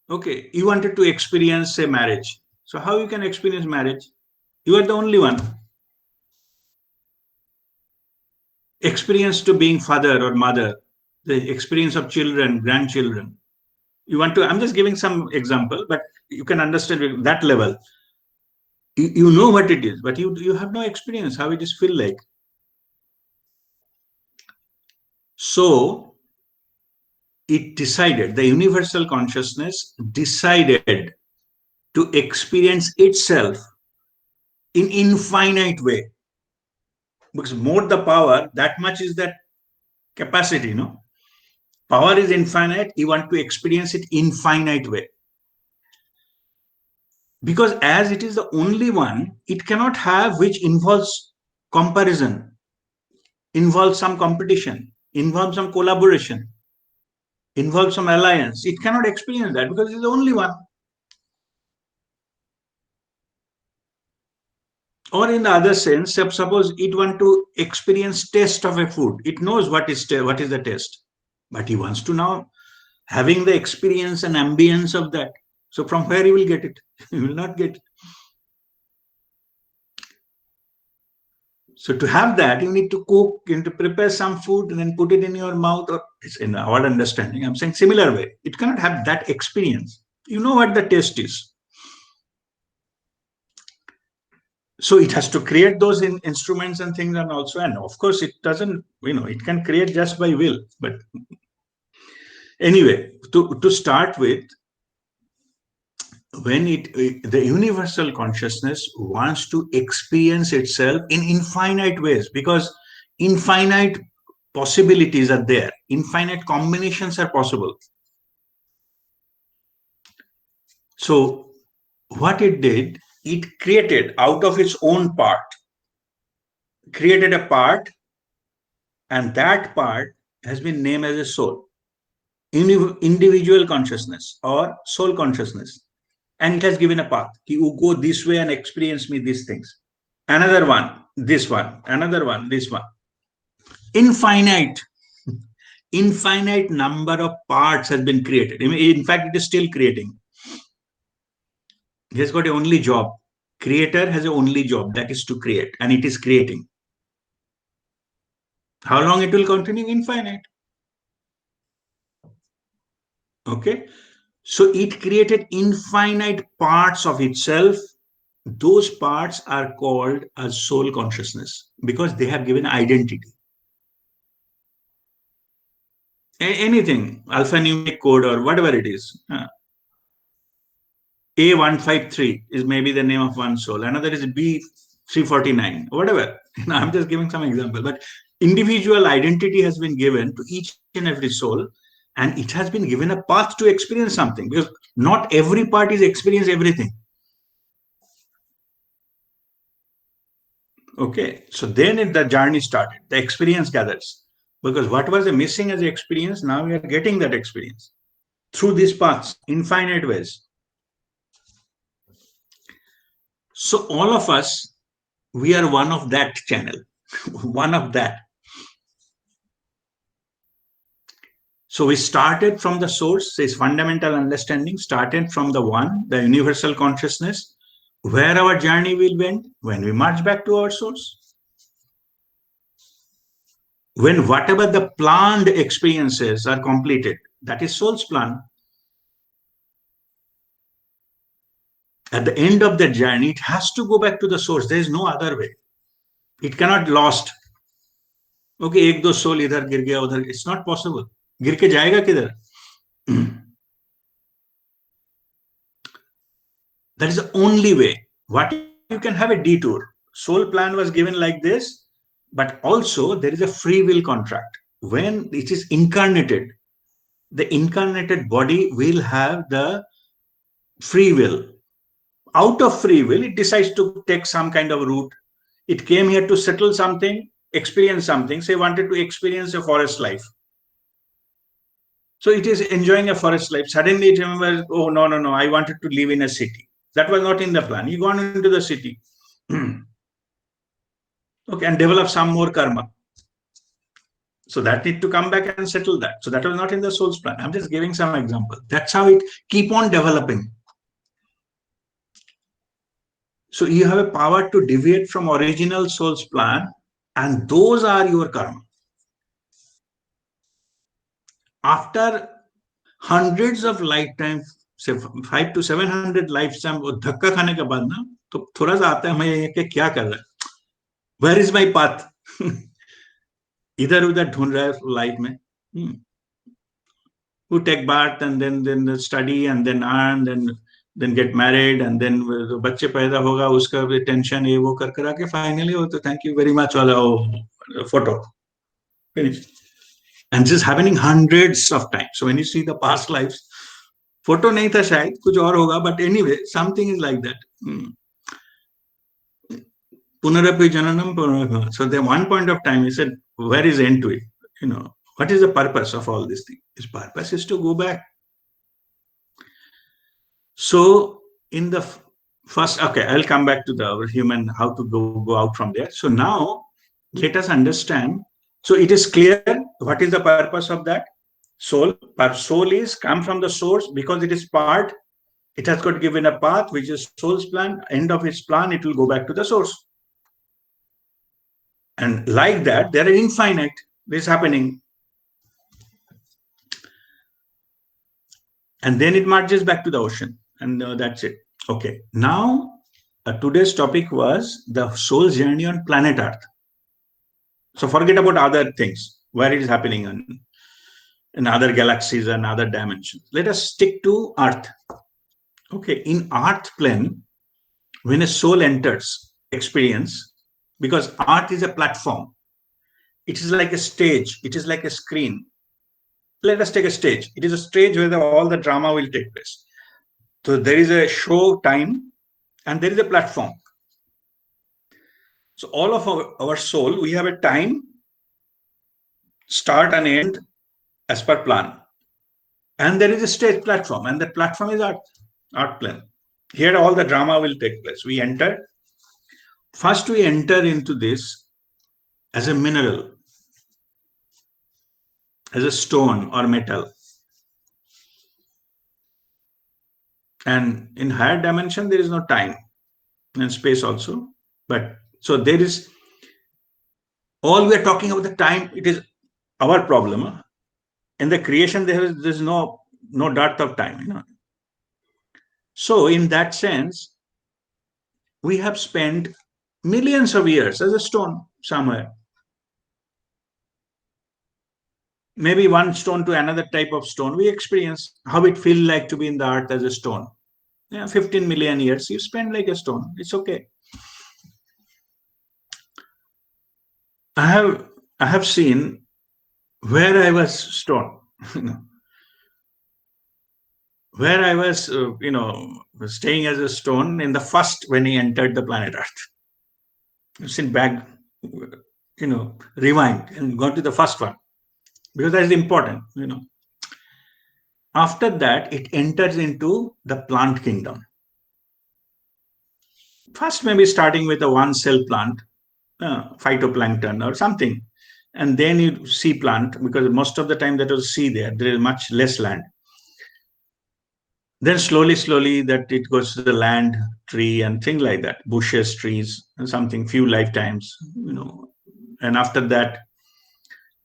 Okay, you wanted to experience a marriage. So how you can experience marriage? You are the only one. Experience to being father or mother, the experience of children, grandchildren. I'm just giving some example, but you can understand that level. You know what it is, but you have no experience how it is feel like. So the universal consciousness decided to experience itself in infinite way. Because more the power, that much is that capacity, Power is infinite, you want to experience it infinite way. Because as it is the only one, it cannot have which involves comparison. involves some competition, involves some collaboration, involves some alliance. It cannot experience that because it's the only one. Or in the other sense, suppose it want to experience taste of a food. It knows what is the taste, but he wants to now having the experience and ambience of that. So from where he will get it? He will not get it. So to have that, you need to cook, you need to prepare some food and then put it in your mouth. Or it's in our understanding. I'm saying similar way. It cannot have that experience. You know what the taste is. So it has to create those instruments and things, and also, and of course, it doesn't. It can create just by will. But anyway, to start with, when the universal consciousness wants to experience itself in infinite ways, because infinite possibilities are there, infinite combinations are possible. So what it did, it created out of its own part, created a part, and that part has been named as a soul, individual consciousness or soul consciousness. And it has given a path. You go this way and experience me these things. Another one, this one, another one, this one. Infinite number of parts has been created. In fact, it is still creating. He has got a only job. Creator has a only job, that is to create, and it is creating. How long it will continue? Infinite. Okay. So it created infinite parts of itself. Those parts are called as soul consciousness because they have given identity. Anything, alphanumeric code or whatever it is. A153 is maybe the name of one soul. Another is B349, whatever. I'm just giving some example. But individual identity has been given to each and every soul, and it has been given a path to experience something, because not every part is experience everything. Okay, so then the journey started. The experience gathers. Because what was the missing as the experience, now we are getting that experience through these paths, infinite ways. So all of us, we are one of that channel, one of that. So we started from the source, this fundamental understanding, started from the one, the universal consciousness. Where our journey will end? When we march back to our source. When whatever the planned experiences are completed, that is soul's plan. At the end of the journey, it has to go back to the source. There is no other way. It cannot lost. Okay, ek do soul idhar gir gaya udhar. It's not possible. Gir ke jayega kidhar? That is the only way. What you can have a detour. Soul plan was given like this, but also there is a free will contract. When it is incarnated, the incarnated body will have the free will. Out of free will, it decides to take some kind of route. It came here to settle something, experience something. Say, wanted to experience a forest life. So it is enjoying a forest life. Suddenly it remembers, oh, no, I wanted to live in a city. That was not in the plan. You gone into the city. Okay, and develop some more karma. So that need to come back and settle that. So that was not in the soul's plan. I'm just giving some example. That's how it keep on developing. So you have a power to deviate from original soul's plan, and those are your karma. After hundreds of lifetimes, say 500 to 700 lifetimes, वो धक्का खाने के बाद ना तो थोड़ा सा आता है मैं ये क्या कर रहा है? Where is my path? इधर उधर ढूंढ रहा है लाइफ में. Who take bath and then study and then earn, then get married and then बच्चे पैदा होगा उसका भी टेंशन ये वो कर करा के finally हो तो thank you very much वाला photo finished. And this is happening hundreds of times. So when you see the past lives, photo नहीं था शायद कुछ और होगा, but anyway something is like that. Punarapi jananam. So at one point of time he said, where is end to it? What is the purpose of all this thing? Its purpose is to go back. So in the first, okay, I'll come back to the human, how to go out from there. So now let us understand. So it is clear what is the purpose of that soul. Soul is come from the source because it is part. It has got given a path, which is soul's plan. End of its plan, it will go back to the source. And like that, there are infinite. This is happening. And then it marches back to the ocean. And that's it. Okay. Now, today's topic was the soul's journey on planet Earth. So forget about other things, where it is happening in other galaxies and other dimensions. Let us stick to Earth. Okay. In Earth plane, when a soul enters experience, because Earth is a platform, it is like a stage, it is like a screen. Let us take a stage. It is a stage where all the drama will take place. So there is a show time and there is a platform. So all of our soul, we have a time, start and end as per plan. And there is a stage platform, and the platform is art plane. Here all the drama will take place. We enter. First we enter into this as a mineral, as a stone or metal. And in higher dimension, there is no time and space also. But so there is, all we are talking about the time, it is our problem. In the creation, there is no dearth of time. So in that sense, we have spent millions of years as a stone somewhere. Maybe one stone to another type of stone, we experience how it feels like to be in the earth as a stone. 15 million years, you spend like a stone. It's okay. I have seen where I was stone, where I was, staying as a stone in the first when he entered the planet Earth. I've seen back, rewind and go to the first one because that is important. After that, it enters into the plant kingdom. First, maybe starting with a one-cell plant, phytoplankton or something. And then you see plant, because most of the time that was sea there is much less land. Then slowly that it goes to the land, tree and things like that, bushes, trees, and something, few lifetimes, And after that,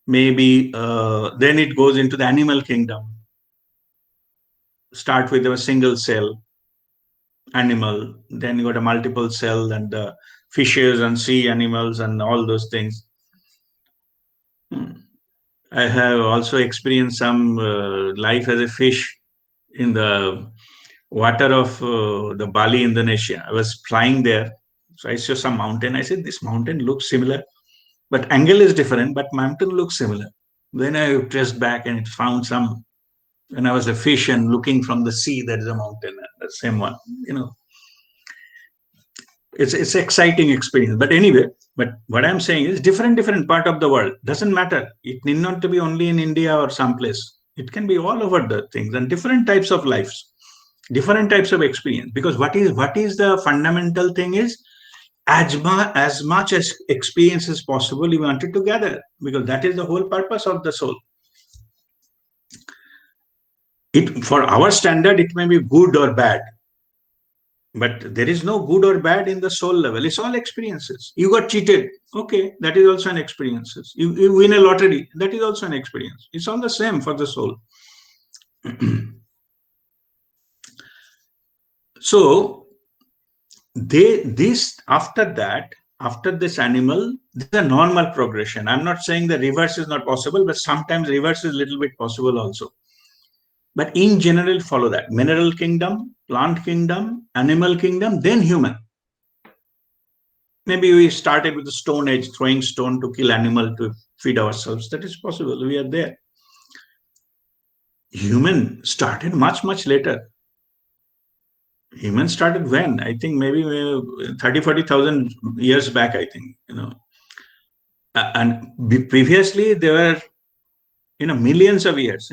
maybe then it goes into the animal kingdom. Start with a single cell animal, then you got a multiple cell and fishes and sea animals and all those things. I have also experienced some life as a fish in the water of the Bali, Indonesia. I was flying there. So I saw some mountain. I said, this mountain looks similar, but angle is different, but mountain looks similar. Then I traced back and it found some, when I was a fish and looking from the sea, there is a mountain, the same one, It's exciting experience. But anyway, but what I'm saying is different part of the world. Doesn't matter. It need not to be only in India or someplace. It can be all over the things and different types of lives, different types of experience. Because what is the fundamental thing is as much as experience as possible, we want it to gather, because that is the whole purpose of the soul. For our standard, it may be good or bad. But there is no good or bad in the soul level. It's all experiences. You got cheated. Okay, that is also an experience. You win a lottery. That is also an experience. It's all the same for the soul. So, after this animal, this is a normal progression. I'm not saying the reverse is not possible, but sometimes reverse is a little bit possible also. But in general, follow that. Mineral kingdom, plant kingdom, animal kingdom, then human. Maybe we started with the Stone Age, throwing stone to kill animal to feed ourselves. That is possible. We are there. Human started much later. Human started when? I think maybe 30,000-40,000 years back, I think. And previously there were, millions of years,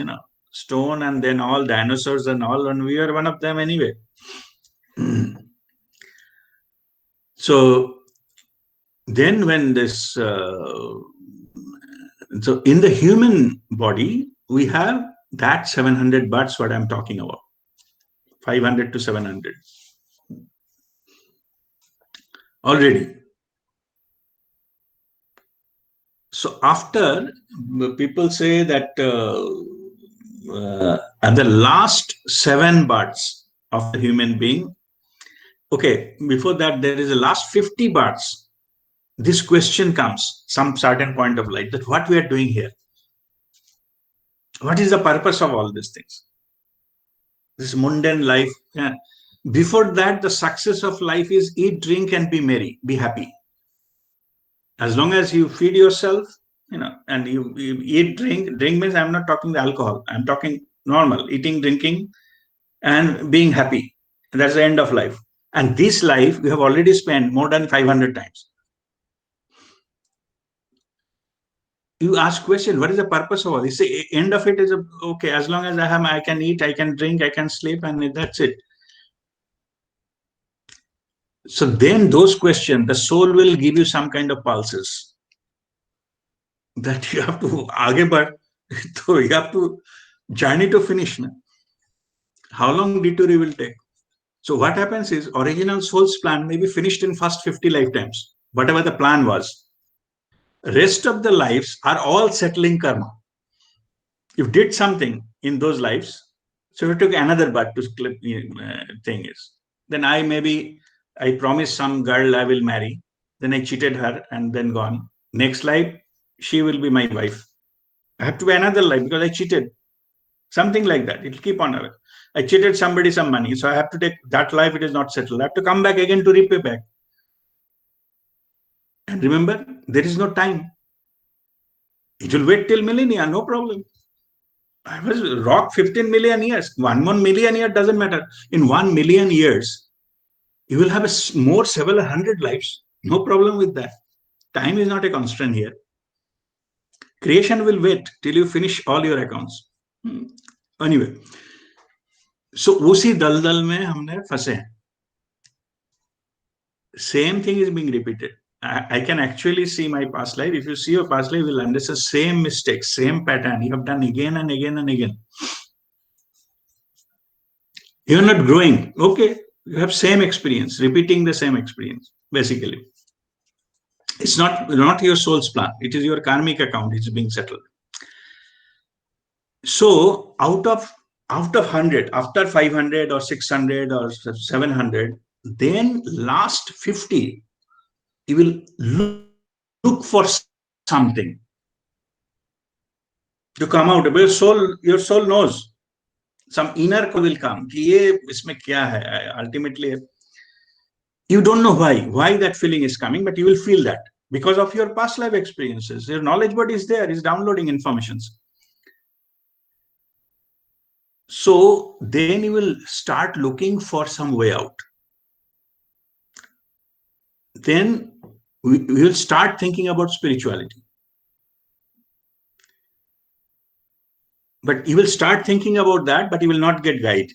stone and then all dinosaurs and all, and we are one of them anyway. So then when this, so in the human body, we have that 700 buds, what I'm talking about, 500 to 700 already. So after, people say that at the last 7 buds of the human being, okay, before that there is a last 50 buds. This question comes some certain point of life, that what we are doing here, what is the purpose of all these things, this mundane life. Yeah. Before that, the success of life is eat, drink, and be merry, be happy. As long as you feed yourself, and you eat, drink means I'm not talking the alcohol, I'm talking normal eating, drinking, and being happy. That's the end of life. And this life we have already spent more than 500 times. You ask question, what is the purpose of all this? The end of it is, okay, as long as I can eat, I can drink, I can sleep, and that's it. So then those questions, the soul will give you some kind of pulses that you have to aage badh. So you have to journey to finish. How long detour you will take? So what happens is, original soul's plan may be finished in first 50 lifetimes, whatever the plan was. Rest of the lives are all settling karma. You did something in those lives, so you took another birth to clip. Thing is, then I promised some girl I will marry, then I cheated her and then gone. Next life, she will be my wife. I have to be another life because I cheated. Something like that. It'll keep on. I cheated somebody some money, so I have to take that life. It is not settled. I have to come back again to repay back. And remember, there is no time. It will wait till millennia, no problem. I was rock 15 million years. 1 million year doesn't matter. In 1 million years, you will have more several hundred lives. No problem with that. Time is not a constraint here. Creation will wait till you finish all your accounts. Anyway, so उसी दलदल में हमने फंसे हैं. Same thing is being repeated. I can actually see my past life. If you see your past life, you will understand same mistakes, same pattern you have done again and again and again. You're not growing. Okay, you have same experience, repeating the same experience, basically. It's not your soul's plan. It is your karmic account. It's being settled. So out of 100, after 500 or 600 or 700, then last 50, you will look for something to come out. Your soul knows. Some inner will come. Ultimately, you don't know why that feeling is coming, but you will feel that because of your past life experiences. Your knowledge body is there, is downloading informations. So then you will start looking for some way out. Then we will start thinking about spirituality. But you will start thinking about that, but you will not get guide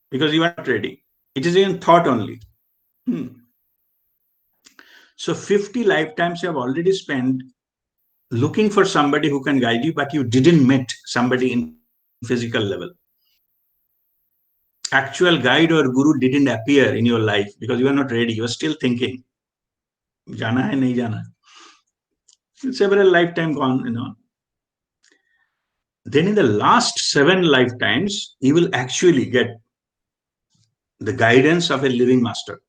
because you are not ready. It is in thought only. So 50 lifetimes you have already spent looking for somebody who can guide you, but you didn't meet somebody in physical level. Actual guide or guru didn't appear in your life because you are not ready. You are still thinking, jana hai, nahi jana. Several lifetime gone, Then in the last 7 lifetimes, you will actually get the guidance of a living master.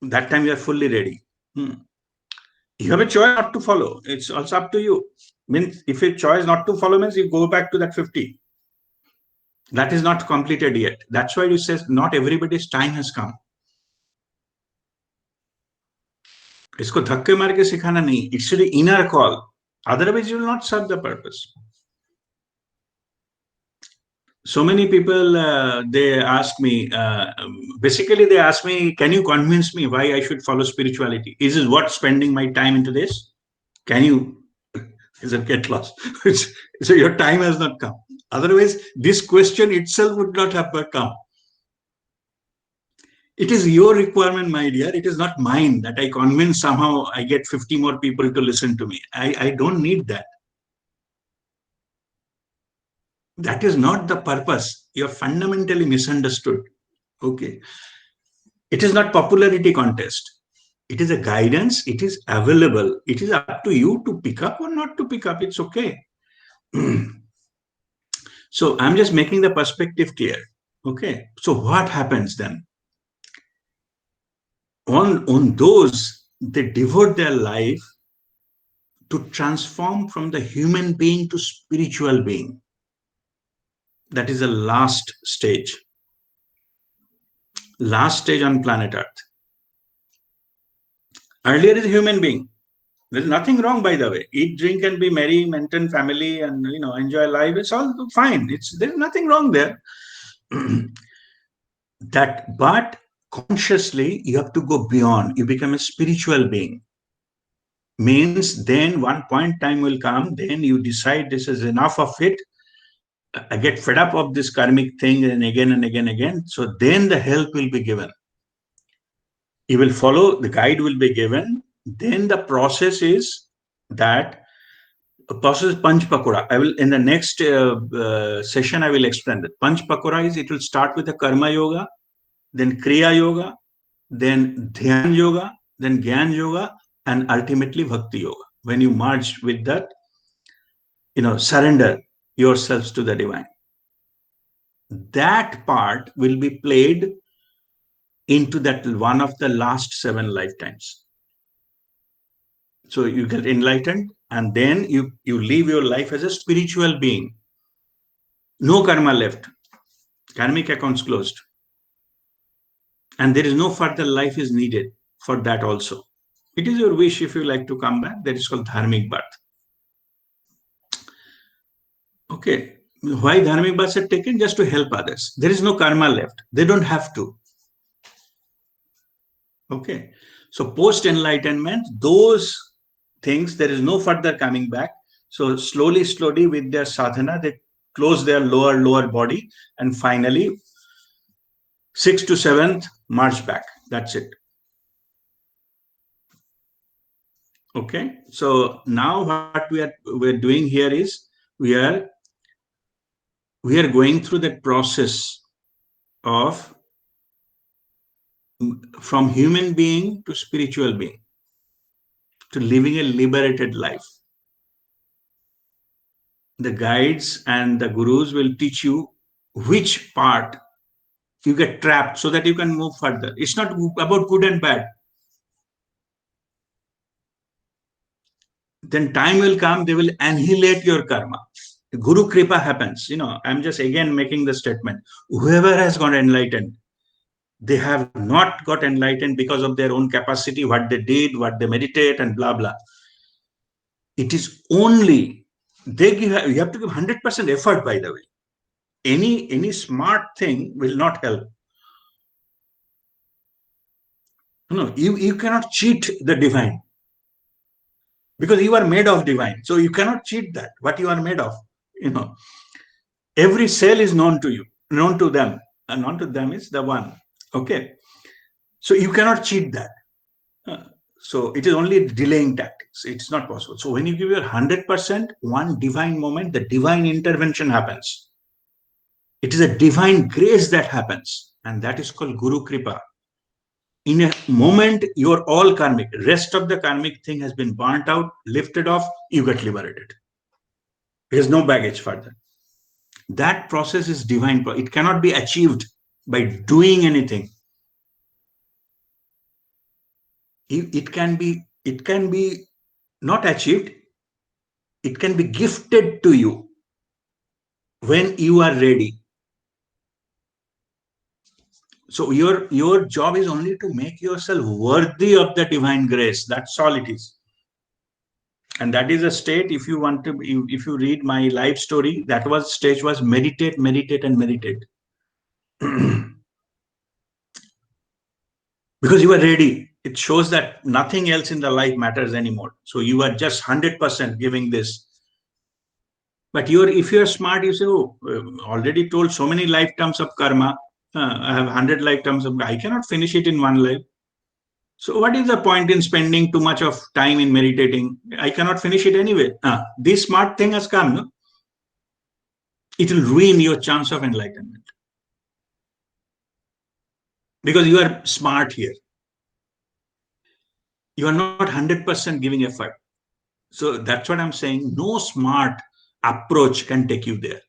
That time you are fully ready. You have a choice not to follow. It's also up to you. Means if a choice not to follow means you go back to that 50. That is not completed yet. That's why you say not everybody's time has come. इसको धक्के मार के सिखाना नहीं. It should be inner call. Otherwise, you will not serve the purpose. So many people, they ask me, basically they ask me, can you convince me why I should follow spirituality? Is it worth spending my time into this? Can you, is it get lost? So your time has not come. Otherwise, this question itself would not have come. It is your requirement, my dear. It is not mine that I convince somehow I get 50 more people to listen to me. I don't need that. That is not the purpose. You're fundamentally misunderstood. Okay. It is not popularity contest. It is a guidance. It is available. It is up to you to pick up or not to pick up. It's okay. So I'm just making the perspective clear. Okay. So what happens then? On those, they devote their life to transform from the human being to spiritual being. That is the last stage. Last stage on planet Earth. Earlier is human being. There's nothing wrong, by the way. Eat, drink, and be merry, maintain family, and enjoy life. It's all fine. There's nothing wrong there. But consciously, you have to go beyond. You become a spiritual being. Means then one point time will come. Then you decide this is enough of it. I get fed up of this karmic thing, and again and again and again. So then the help will be given. You will follow. The guide will be given. Then the process is that process Panch Pakora. I will in the next session I will explain that. Panch Pakora is, it will start with the Karma Yoga, then Kriya Yoga, then Dhyan Yoga, then Gyan Yoga, and ultimately Bhakti Yoga. When you merge with that, surrender yourselves to the divine. That part will be played into that one of the last 7 lifetimes. So you get enlightened, and then you live your life as a spiritual being. No karma left. Karmic accounts closed. And there is no further life is needed for that also. It is your wish if you like to come back. That is called dharmic birth. Okay. Why dharmic births are taken? Just to help others. There is no karma left. They don't have to. Okay. So post-enlightenment, those things, there is no further coming back. So slowly with their sadhana, they close their lower body, and finally 6th to 7th march back. That's it. Okay. So now what we're doing here is we are going through the process of from human being to spiritual being, to living a liberated life. The guides and the gurus will teach you which part you get trapped so that you can move further. It's not about good and bad. Then time will come, they will annihilate your karma. Guru Kripa happens. I'm just again making the statement. Whoever has got enlightened, they have not got enlightened because of their own capacity, what they did, what they meditate, and blah, blah. It is only, you have to give 100% effort, by the way. Any smart thing will not help. No, you cannot cheat the divine. Because you are made of divine. So you cannot cheat that, what you are made of. Every cell is known to you, known to them. And known to them is the one. Okay. So you cannot cheat that. So it is only delaying tactics. It's not possible. So when you give your 100%, one divine moment, the divine intervention happens. It is a divine grace that happens. And that is called Guru Kripa. In a moment, you're all karmic. Rest of the karmic thing has been burnt out, lifted off, you get liberated. There's no baggage further. That process is divine. It cannot be achieved by doing anything. It can be not achieved. It can be gifted to you when you are ready. So your job is only to make yourself worthy of the divine grace. That's all it is. And that is a state, if you want to, if you read my life story, that was stage was meditate, meditate, and meditate. Because you are ready. It shows that nothing else in the life matters anymore. So you are just 100% giving this. But if you're smart, you say, oh, already told so many lifetimes of karma. I have 100 lifetimes of, I cannot finish it in one life. So what is the point in spending too much of time in meditating? I cannot finish it anyway. This smart thing has come. No? It will ruin your chance of enlightenment. Because you are smart here. You are not 100% giving effort. So that's what I'm saying. No smart approach can take you there.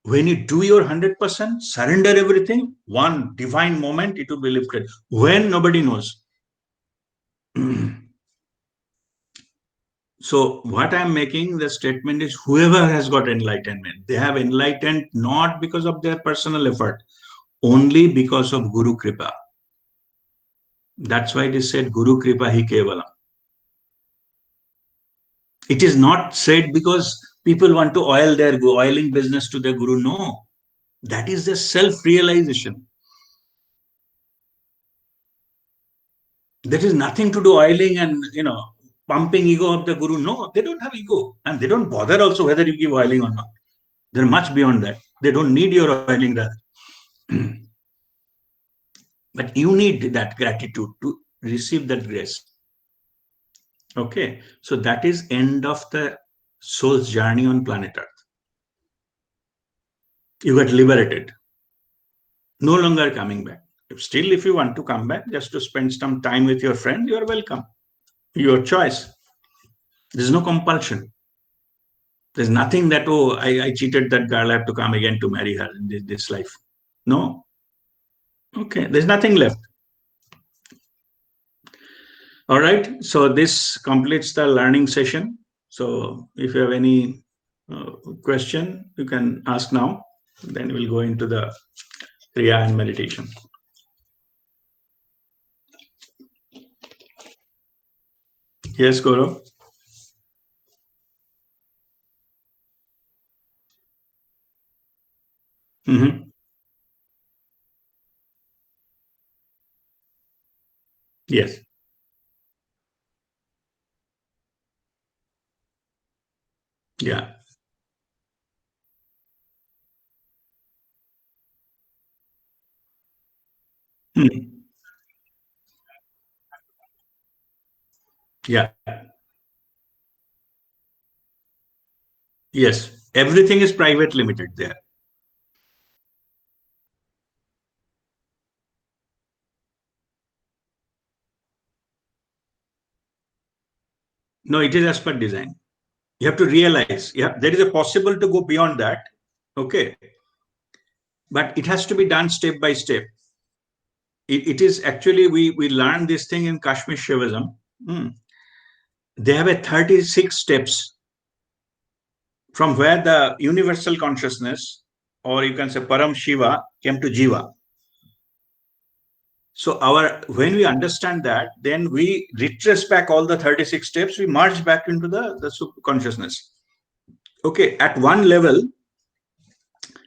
When you do your 100%, surrender everything, one divine moment, it will be lifted. When, nobody knows. So what I'm making the statement is, whoever has got enlightenment, they have enlightened not because of their personal effort, only because of Guru Kripa. That's why it is said, Guru Kripa hi kevalam. It is not said because people want to oil their oiling business to their Guru. No, that is the self-realization. There is nothing to do oiling and, pumping ego of the Guru. No, they don't have ego. And they don't bother also whether you give oiling or not. They're much beyond that. They don't need your oiling rather. But you need that gratitude to receive that grace. Okay, so that is end of the soul's journey on planet Earth. You got liberated. No longer coming back. Still, if you want to come back just to spend some time with your friend, you are welcome. Your choice. There's no compulsion. There's nothing that, oh, I cheated that girl, I have to come again to marry her in this life. No. Okay, there's nothing left. All right, so this completes the learning session. So if you have any question, you can ask now. Then we'll go into the Kriya and meditation. Yes, Guru. Mm-hmm. Yes. Yeah. Hmm. Yeah. Yes. Everything is private limited there. No, it is as per design. You have to realize, there is a possible to go beyond that. Okay. But it has to be done step by step. It is actually, we learned this thing in Kashmir Shaivism. They have a 36 steps from where the universal consciousness, or you can say Param Shiva, came to Jiva. So when we understand that, then we retrace back all the 36 steps, we merge back into the consciousness. Okay, at one level,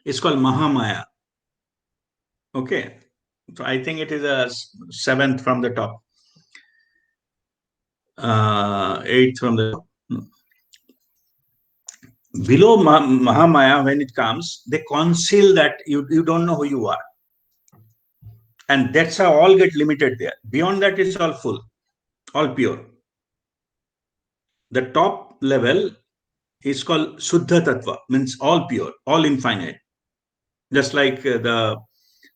it's called Mahamaya. Okay, so I think it is a 7th from the top, 8th from the top. Below Mahamaya, when it comes, they conceal that you don't know who you are. And that's how all get limited there. Beyond that, it's all full, all pure. The top level is called Suddha Tattva, means all pure, all infinite. Just like the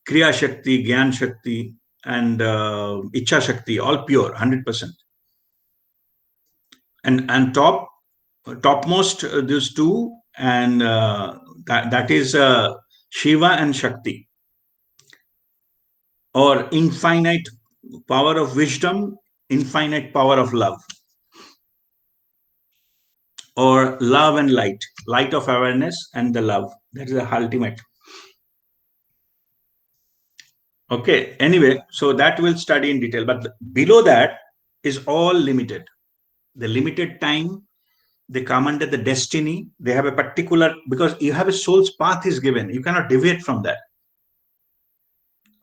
Kriya Shakti, Gyan Shakti, and Icha Shakti, all pure, 100%. And topmost, these two, and that is Shiva and Shakti, or infinite power of wisdom, infinite power of love, or love and light of awareness and the love. That is the ultimate. Okay, anyway, so that we'll study in detail, but below that is all limited. the limited time, they come under the destiny. They have a particular, because you have a soul's path is given. You cannot deviate from that.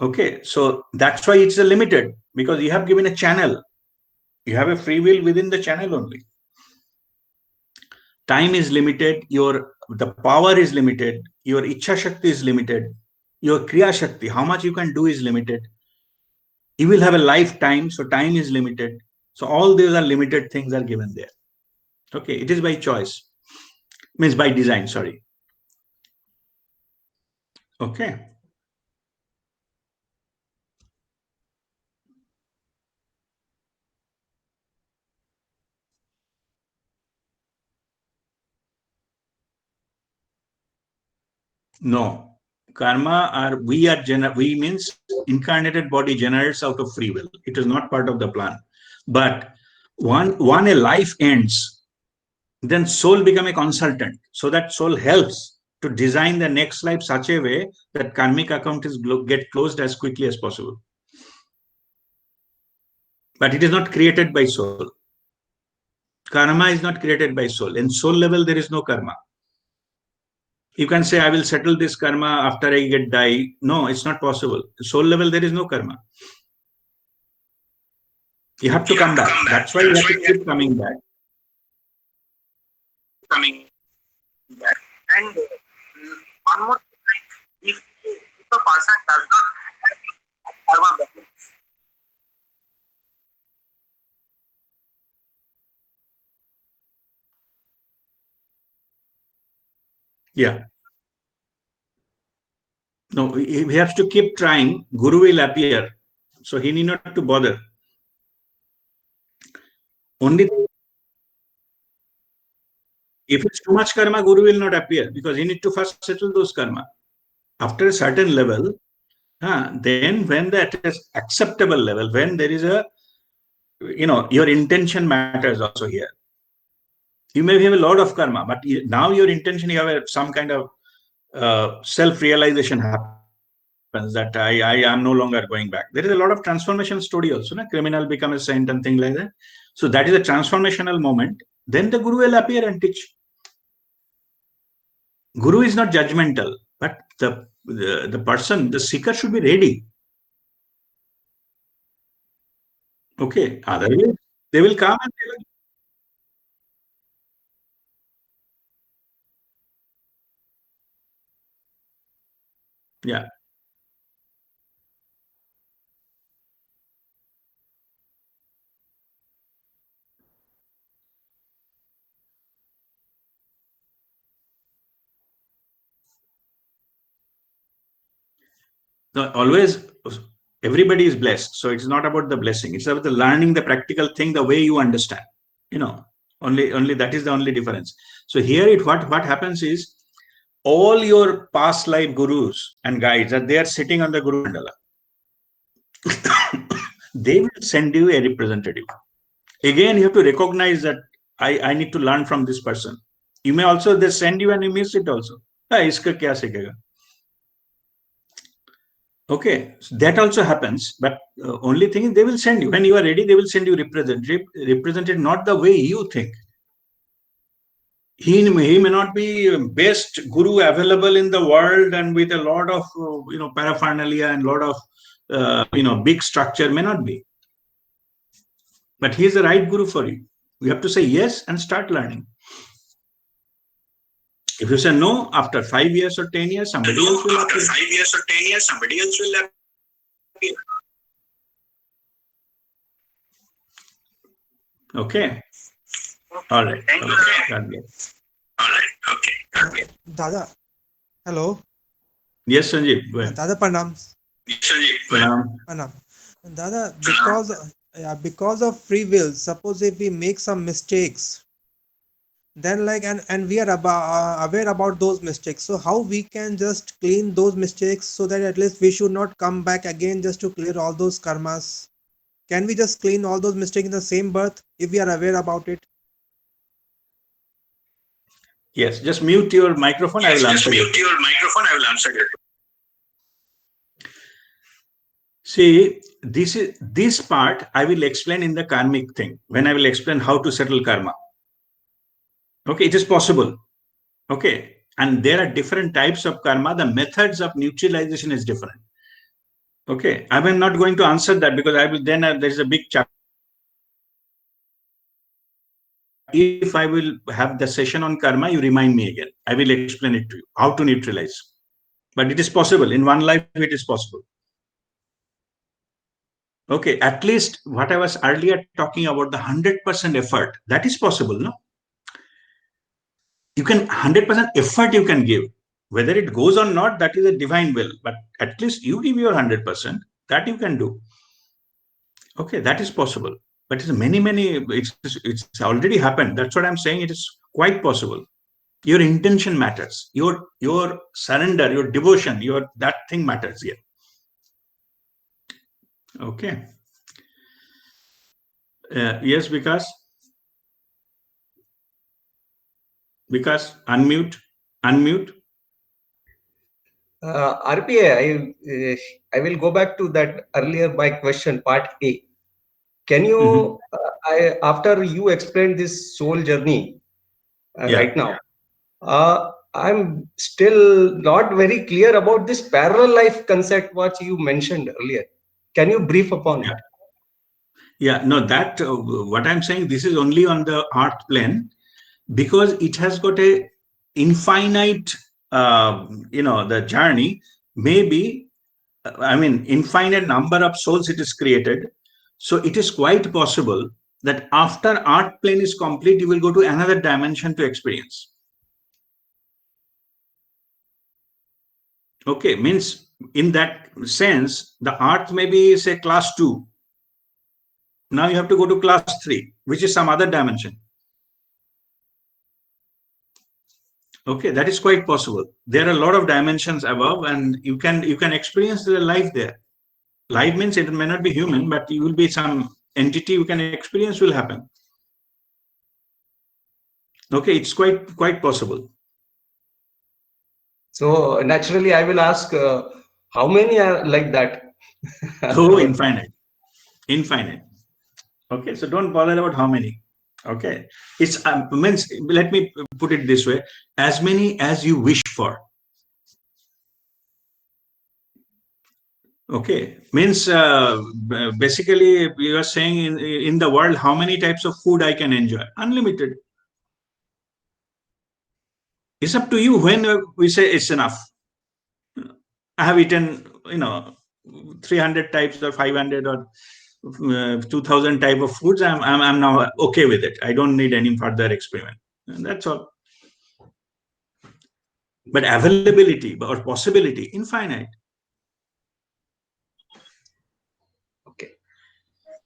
Okay, so that's why it's a limited, because you have given a channel. You have a free will within the channel only. Time is limited, the power is limited, your Ichha Shakti is limited, your Kriya Shakti, how much you can do is limited. You will have a lifetime, so time is limited. So all these are limited things are given there. Okay, it is by choice. Means by design, sorry. Okay. No. Karma we means incarnated body generates out of free will. It is not part of the plan. But one a life ends, then soul become a consultant. So that soul helps to design the next life such a way that karmic account is get closed as quickly as possible. But it is not created by soul. Karma is not created by soul. In soul level, there is no karma. You can say, I will settle this karma after I get die. No, it's not possible. Soul level, there is no karma. You have to come back. That's why you have to keep coming back. And one more thing, if a person does not have karma balance, Yeah. No, he has to keep trying. Guru will appear. So he need not to bother. Only if it's too much karma, Guru will not appear because he need to first settle those karma. After a certain level, then when that is acceptable level, when there is a, your intention matters also here. You may have a lot of karma, but now your intention, you have some kind of self-realization happens that I am no longer going back. There is a lot of transformation story also. Criminal become a saint and things like that. So that is a transformational moment. Then the Guru will appear and teach. Guru is not judgmental, but the person, the seeker should be ready. Okay, otherwise they will come and they will. Yeah. No, always everybody is blessed. So it's not about the blessing. It's about the learning the practical thing the way you understand. Only that is the only difference. So here what happens is all your past life gurus and guides that they are sitting on the Guru Mandala. They will send you a representative. Again, you have to recognize that I need to learn from this person. You may also they send you and you miss it also. Iska kya sikhega? Okay, so that also happens, but only thing is they will send you. When you are ready, they will send you represented not the way you think. He may not be best guru available in the world and with a lot of paraphernalia and lot of big structure, may not be. But he is the right guru for you. You have to say yes and start learning. If you say no, after 5 years or 10 years, somebody else will appear. After 5 years or 10 years, somebody else will appear. Okay. All right. Okay. God bless. All right. Okay. Dada, hello. Yes, Sanjeev. Go ahead. Dada Pranam. Yes, Sanjeev. Pranam. Pranam. Dada, because of free will, suppose if we make some mistakes, then and we are aware about those mistakes. So how we can just clean those mistakes so that at least we should not come back again just to clear all those karmas? Can we just clean all those mistakes in the same birth if we are aware about it? Yes, just mute your microphone. Yes, I will answer you. Just mute your microphone. I will answer you. See, this part I will explain in the karmic thing when I will explain how to settle karma. Okay, it is possible. Okay, and there are different types of karma. The methods of neutralization is different. Okay, I am not going to answer that because I will then there is a big chapter. If I will have the session on karma, you remind me again. I will explain it to you how to neutralize. But it is possible in one life. It is possible. Okay, at least what I was earlier talking about, the 100% effort, that is possible, no? You can 100% effort you can give. Whether it goes or not, that is a divine will. But at least you give your 100%, that you can do. Okay, that is possible. But it's it's already happened. That's what I'm saying. It is quite possible. Your intention matters. Your surrender, your devotion, that thing matters here. Okay. Yes, because unmute. RPA, I will go back to that earlier my question, part A. Can you, after you explained this soul journey right now, I'm still not very clear about this parallel life concept what you mentioned earlier. Can you brief upon it? Yeah, no, that what I'm saying, this is only on the art plane because it has got a infinite, the journey. Maybe, infinite number of souls it is created. So it is quite possible that after art plane is complete, you will go to another dimension to experience. Okay, means in that sense, the art may be say class 2. Now you have to go to class 3, which is some other dimension. Okay, that is quite possible. There are a lot of dimensions above, and you can experience the life there. Life means it may not be human, but you will be some entity you can experience will happen. Okay, it's quite possible. So naturally, I will ask, how many are like that? Oh, infinite. Okay, so don't bother about how many. Okay, it's means, let me put it this way: as many as you wish for. Okay, means basically you are saying in the world how many types of food I can enjoy? Unlimited. It's up to you when we say it's enough. I have eaten, 300 types or 500 or 2000 type of foods. I'm now okay with it. I don't need any further experiment. And that's all. But availability or possibility, infinite.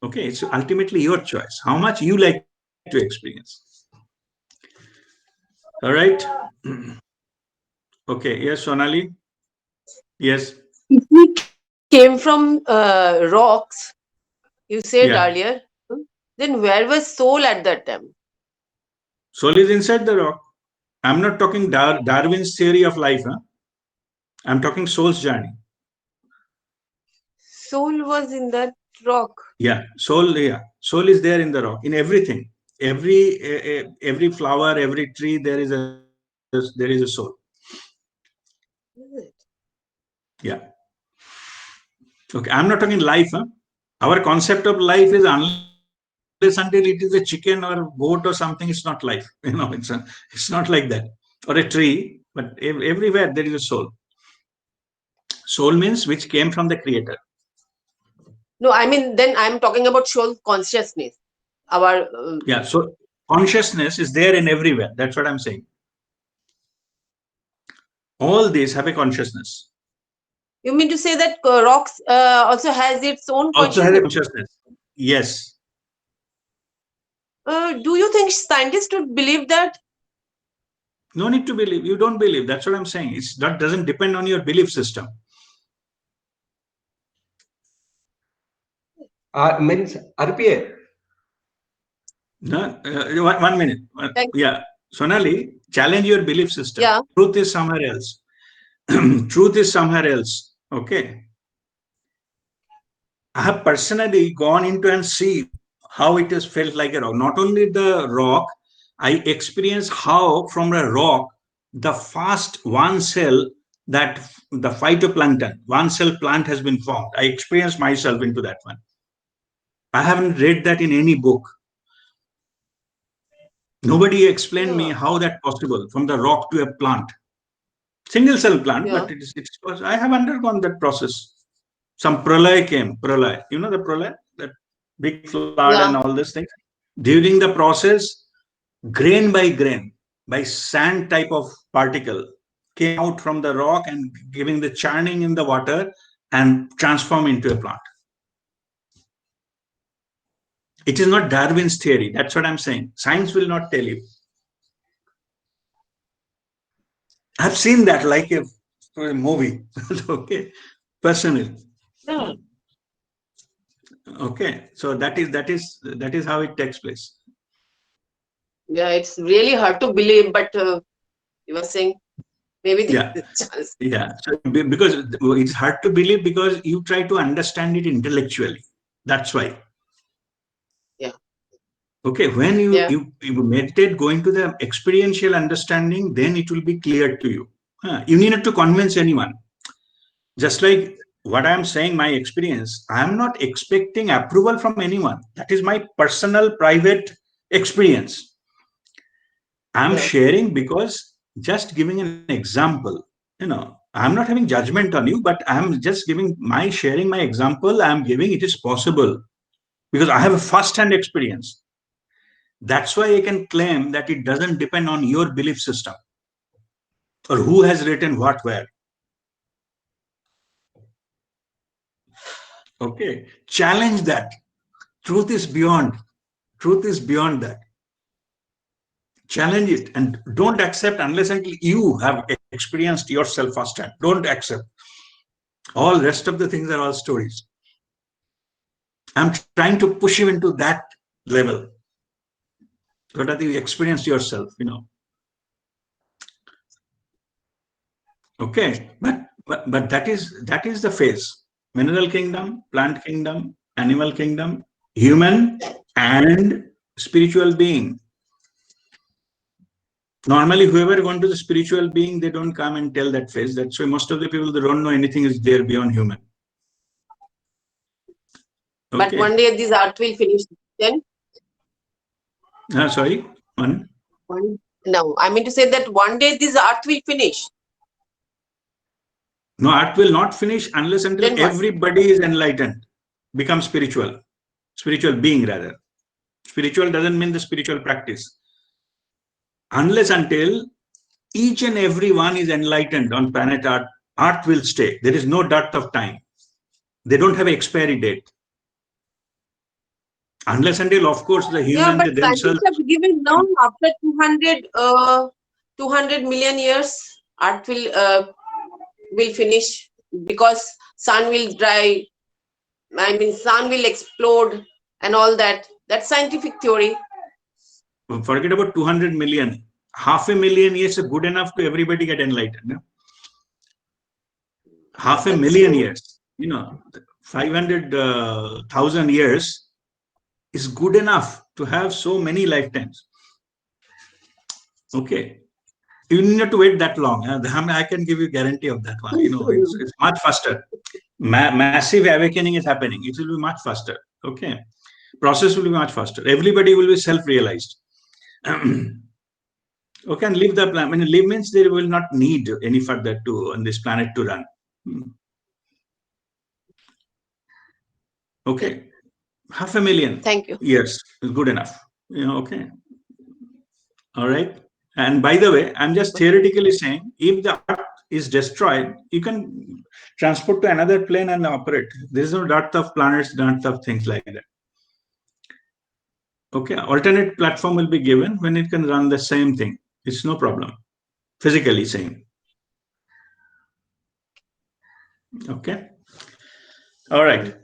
Okay, it's ultimately your choice. How much you like to experience. All right. Okay. Yes, Sonali. Yes. If we came from rocks, you said earlier, then where was soul at that time? Soul is inside the rock. I'm not talking Darwin's theory of life. Huh? I'm talking soul's journey. Soul was in that rock. Yeah, soul is there in the rock, in everything. Every flower, every tree, there is a soul. Yeah. Okay, I'm not talking life. Huh? Our concept of life is unless until it is a chicken or a goat or something, it's not life. It's not like that. Or a tree, but everywhere there is a soul. Soul means which came from the creator. No, I mean, then I'm talking about soul consciousness. Our so consciousness is there in everywhere. That's what I'm saying. All these have a consciousness. You mean to say that rocks also has its own consciousness? Also has a consciousness. Yes. Do you think scientists would believe that? No need to believe. You don't believe. That's what I'm saying. That doesn't depend on your belief system. Means RPA. No, 1 minute. Yeah. Sonali, challenge your belief system. Yeah. Truth is somewhere else. Truth is somewhere else. Okay. I have personally gone into and see how it has felt like a rock. Not only the rock, I experienced how from a rock, the fast one cell, that the phytoplankton, one cell plant has been formed. I experienced myself into that one. I haven't read that in any book. Nobody explained me how that possible from the rock to a plant. Single cell plant, but I have undergone that process. Some pralay came, pralay. You know the pralay? That big flood and all these things. During the process, grain by sand type of particle came out from the rock and giving the churning in the water and transform into a plant. It is not Darwin's theory. That's what I'm saying. Science will not tell you. I've seen that like a movie. Okay, personally. Okay, so that is how it takes place. Yeah, it's really hard to believe, but you were saying maybe yeah, yeah. So because it's hard to believe because you try to understand it intellectually. That's why. Yeah. Okay, when you meditate, going to the experiential understanding, then it will be clear to you. You need not to convince anyone. Just like what I'm saying, my experience, I'm not expecting approval from anyone. That is my personal, private experience. I'm sharing because just giving an example. I'm not having judgment on you, but I'm just sharing my example. I'm giving it is possible because I have a first-hand experience. That's why I can claim that it doesn't depend on your belief system or who has written what where. Okay, challenge that. Truth is beyond that. Challenge it and don't accept unless until you have experienced yourself firsthand. Don't accept. All rest of the things are all stories. I'm trying to push you into that level so that you experience yourself, Okay, but that is the phase. Mineral kingdom, plant kingdom, animal kingdom, human and spiritual being. Normally, whoever gone to the spiritual being, they don't come and tell that phase. That's why most of the people, they don't know anything is there beyond human. Okay. But one day this earth will finish. Then? Sorry? No, I mean to say that one day this earth will finish. No, earth will not finish unless until everybody is enlightened, become spiritual being rather. Spiritual doesn't mean the spiritual practice. Unless until each and every one is enlightened on planet Earth, Earth will stay. There is no dearth of time. They don't have an expiry date. Unless until, of course, the human but themselves. Scientists have given now after 200 million years, Earth will finish because sun will dry. I mean, sun will explode and all that. That's scientific theory. Forget about 200 million. 500,000 years is good enough to everybody get enlightened. No? 500,000 years. 500,000 years is good enough to have so many lifetimes. Okay. You need not to wait that long. I can give you guarantee of that one. It's much faster. Massive awakening is happening. It will be much faster. Okay. Process will be much faster. Everybody will be self-realized. Okay, and leave the planet. When you leave means they will not need any further on this planet to run. Okay. 500,000. Thank you. Years is good enough. Okay. All right. And by the way, I'm just theoretically saying, if the Earth is destroyed, you can transport to another plane and operate. There is no dearth of planets, dearth of things like that. Okay. Alternate platform will be given when it can run the same thing. It's no problem. Physically saying. Okay. All right.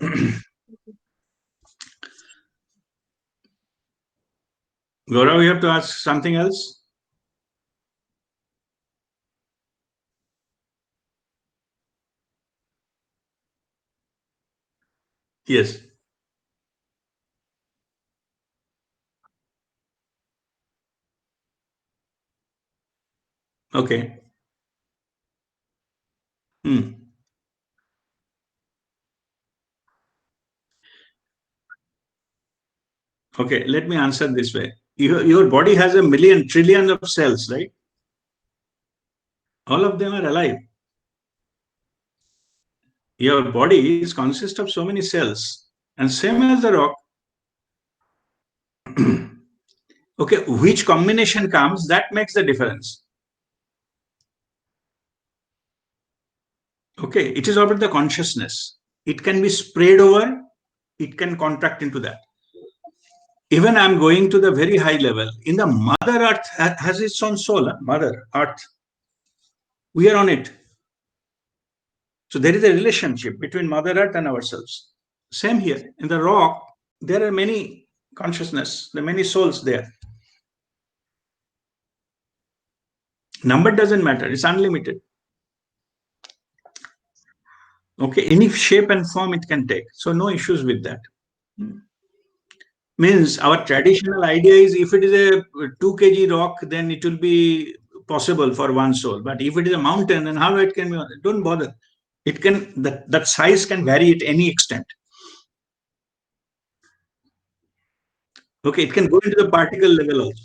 Gaurav, you have to ask something else? Yes. Okay. Hmm. Okay, let me answer this way. Your body has a million, trillion of cells, right? All of them are alive. Your body is consists of so many cells, and same as the rock. Okay, which combination comes, that makes the difference. Okay, it is about the consciousness. It can be sprayed over, it can contract into that. Even I'm going to the very high level. In the Mother Earth has its own soul, Mother Earth. We are on it. So there is a relationship between Mother Earth and ourselves. Same here. In the rock, there are many consciousness, there are many souls there. Number doesn't matter, it's unlimited. Okay, any shape and form it can take. So no issues with that. Means our traditional idea is if it is a 2 kg rock, then it will be possible for one soul. But if it is a mountain, then how it can be? Don't bother. It can, that size can vary at any extent. Okay, it can go into the particle level also.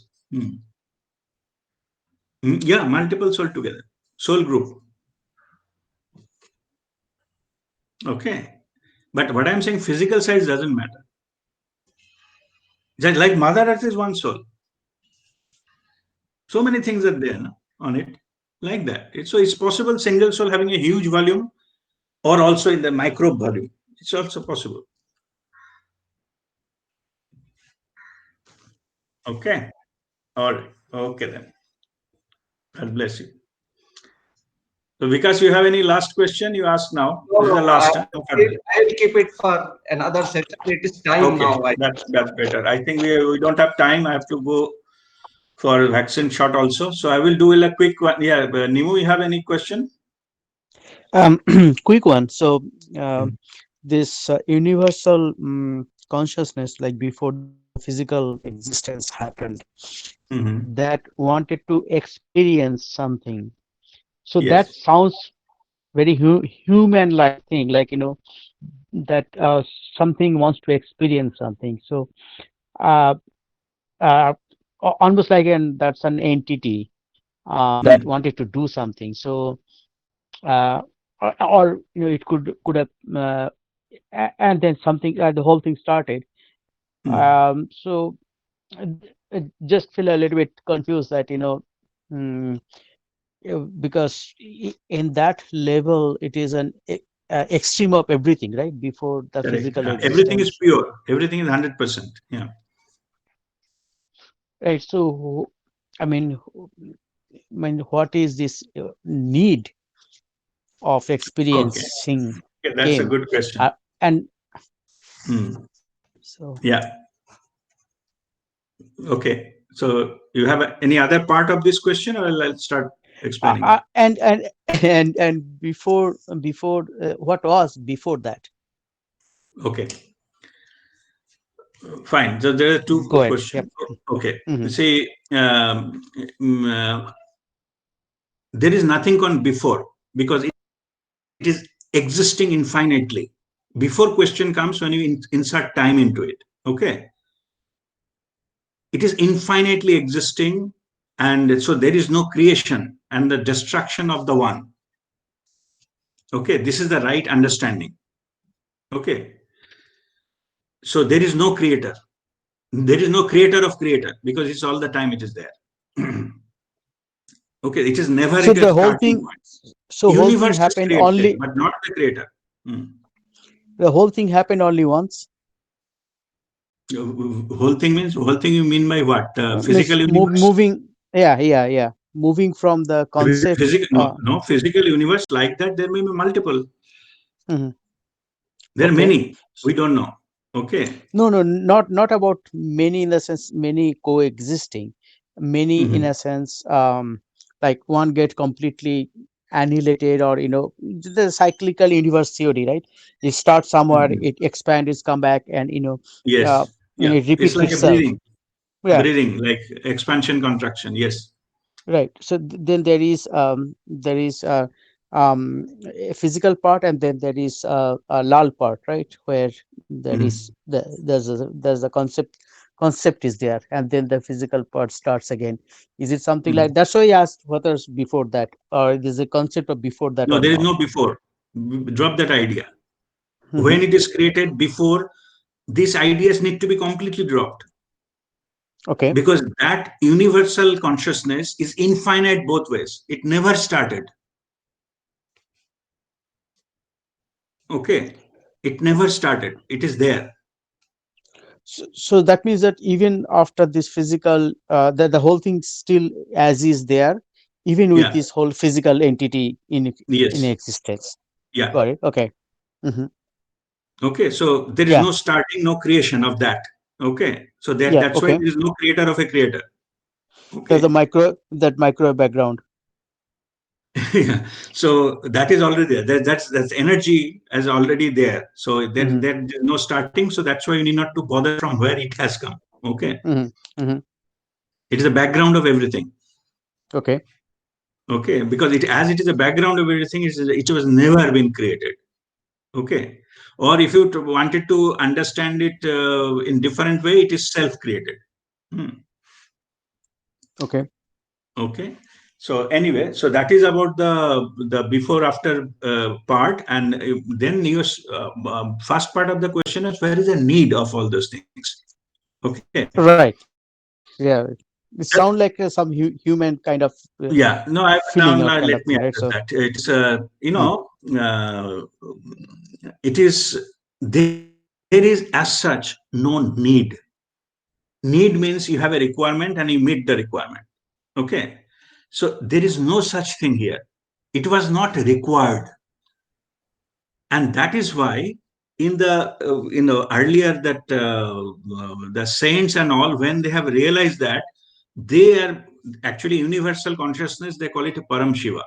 Yeah, multiple soul together, soul group. Okay, but what I'm saying, physical size doesn't matter. Just like Mother Earth is one soul. So many things are there on it, like that. So it's possible single soul having a huge volume, or also in the microbe volume. It's also possible. Okay. All right. Okay then. God bless you. So Vikas, you have any last question? You ask now. No, This is the no, last. I'll keep it for another session. It is time Okay, now. that's better. I think we don't have time. I have to go for vaccine shot also. So I will do a quick one. Yeah, Nimu, you have any question? Quick one. So this universal consciousness, like before physical existence happened, that wanted to experience something. So that sounds very human-like thing, like that something wants to experience something. So almost like that's an entity that wanted to do something. So or it could have and then something the whole thing started. So I just feel a little bit confused that because in that level it is an extreme of everything, right? Before the physical existence, everything is pure, everything is 100%. Yeah, right. So I mean what is this need of experiencing okay, that's a good question. And so yeah, okay, so you have any other part of this question, or I'll start explaining? And before what was before that? Okay, fine. So there are two questions. Yep. Okay, see, there is nothing on before, because it is existing infinitely. Before question comes when you insert time into it. Okay, it is infinitely existing, and so there is no creation and the destruction of the one. Okay, this is the right understanding. Okay, so there is no creator. There is no creator of creator, because it's all the time it is there. Okay, it is never so the whole starting thing point. So Universe whole thing happened created, only, but not the creator. The whole thing happened only once. Whole thing means, whole thing you mean by what? Physical universe? Moving, yeah. Moving from the concept. No, physical universe like that, there may be multiple. There are many. We don't know. Okay. No, not about many in the sense many coexisting. Many in a sense, like one get completely annihilated, or the cyclical universe theory, right? It starts somewhere, it expands, come back, and uh, Yes. Yeah. it It's repeats like a itself. breathing. Yeah. Breathing, like expansion, contraction. Yes. Right. So then there is a physical part, and then there is a lal part, right? Where there's the concept is there, and then the physical part starts again. Is it something like that's why I asked whether it's before that, or is a concept of before that No, or there is not? no before. Drop that idea. Hmm. When it is created before, these ideas need to be completely dropped, Okay. because that universal consciousness is infinite both ways. It never started. Okay. It never started. It is there. So that means that even after this physical, that the whole thing still as is there, even with Yeah. this whole physical entity in Yes. existence. Yeah. Got it. Okay. Hmm. Okay. So there is Yeah. no starting, no creation of that. Okay. So Yeah. that's why Okay. there is no creator of a creator. There's Okay. a micro background. Yeah. So that is already there. That's energy is already there. So Hmm. there's no starting. So that's why you need not to bother from where it has come. Okay. Hmm. Hmm. It is the background of everything. Okay. Okay. Because it is a background of everything, it was never been created. Okay. Or if you wanted to understand it in different way, it is self-created. Hmm. Okay. Okay. So anyway, so that is about the before after part, and then your first part of the question is, where is the need of all those things? Okay. Right. Yeah. It sounds That- like some human kind of yeah. No. feeling or kind of Let thing, me right? address So. that. It's Mm, it is there is as such no need. Need means you have a requirement and you meet the requirement. Okay. So there is no such thing here. It was not required. And that is why in the earlier that the saints and all, when they have realized that they are actually universal consciousness, they call it a param shiva.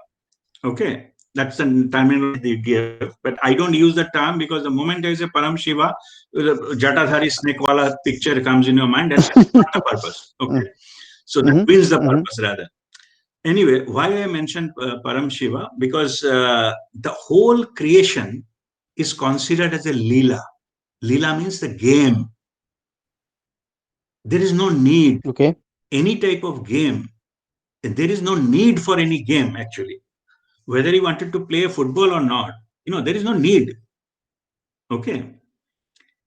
Okay, that's the terminology they give, but I don't use the term, because the moment there is a param shiva, the jatadhari snake wala picture comes in your mind, and that's not the purpose. mm, Okay, so that mhm, wins the mhm. purpose rather. Anyway, why I mentioned Param Shiva? Because the whole creation is considered as a lila. Lila means the game. There is no need Okay. any type of game. There is no need for any game actually. Whether you wanted to play football or not, there is no need. Okay,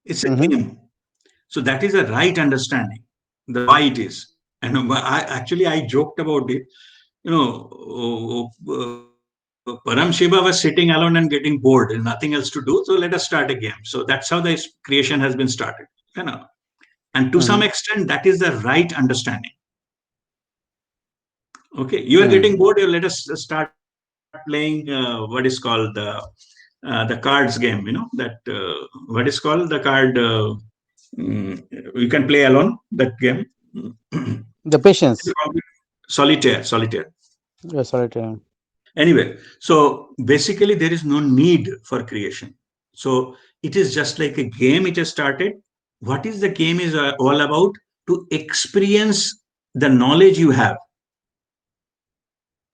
it's a Hmm. game. So that is a right understanding. The why it is. And I joked about it. Param Shiva was sitting alone and getting bored and nothing else to do. So let us start a game. So that's how the creation has been started. And to some Hmm. extent, that is the right understanding. Okay, you are Hmm. getting bored. Let us start playing what is called the cards game. That what is called the card. You can play alone that game. The patience. Solitaire, solitaire. Yeah, sorry to. Anyway, so basically there is no need for creation. So it is just like a game. It has started. What is the game is all about? To experience the knowledge you have.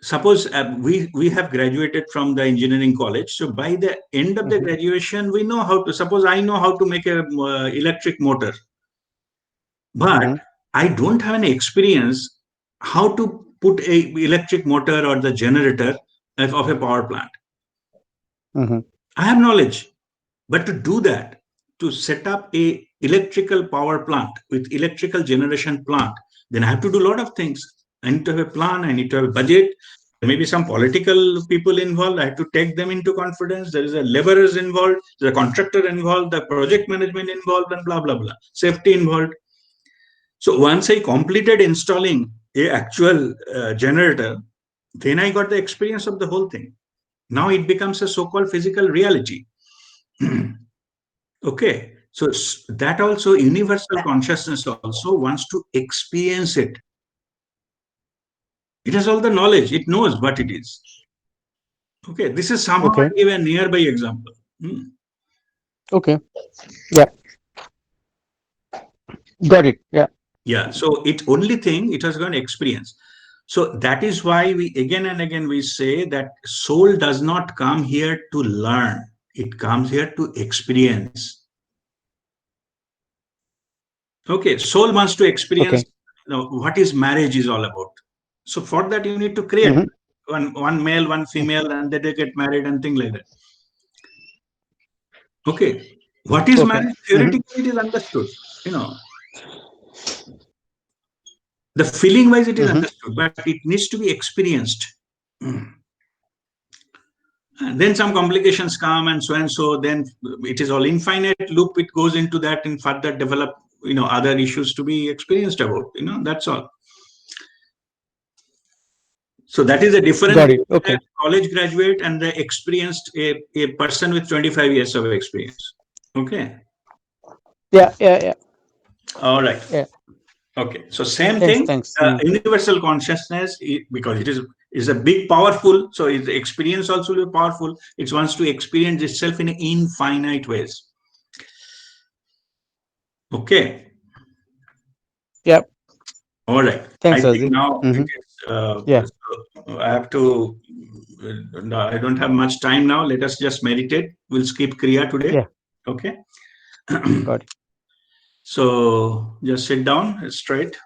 Suppose we have graduated from the engineering college. So by the end of the Hmm. graduation, we know how to. Suppose I know how to make a electric motor, but Hmm. I don't have any experience how to put a electric motor or the generator of a power plant. Hmm. I have knowledge, but to do that, to set up a electrical power plant with electrical generation plant, then I have to do a lot of things. I need to have a plan. I need to have a budget. There may be some political people involved. I have to take them into confidence. There is a laborers involved. There's a contractor involved. The project management involved, and blah blah blah. Safety involved. So once I completed installing a actual generator, then I got the experience of the whole thing. Now it becomes a so-called physical reality. Okay, so that also universal consciousness also wants to experience it. It has all the knowledge. It knows what it is. Okay, this is somehow Okay. I give a nearby example. Okay. Yeah. Got it. Yeah. Yeah. So it only thing it has got experience. So that is why we again and again we say that soul does not come here to learn. It comes here to experience. Okay, soul wants to experience Okay. what is marriage is all about. So for that you need to create Mhm. one male, one female, and then they get married and things like that. Okay, what is Okay. marriage? Mhm. Theoretically, it is understood. You know, the feeling wise it is Mhm. understood, but it needs to be experienced. And then some complications come and so then it is all infinite loop. It goes into that and further develop, other issues to be experienced about, that's all. So that is the difference Got it. between a Okay. college graduate and the experienced, a person with 25 years of experience. Okay. Yeah. Yeah. Yeah. All right. Yeah. Okay. So same Thanks. thing, Thanks. universal consciousness, because it is a big powerful. So its experience also will be powerful. It wants to experience itself in infinite ways. Okay. Yeah. All right. I Thanks, think Rajiv. now it Mhm. is, Yeah. I have to, I don't have much time now. Let us just meditate. We'll skip Kriya today. Yeah. Okay. Got it. So just sit down straight.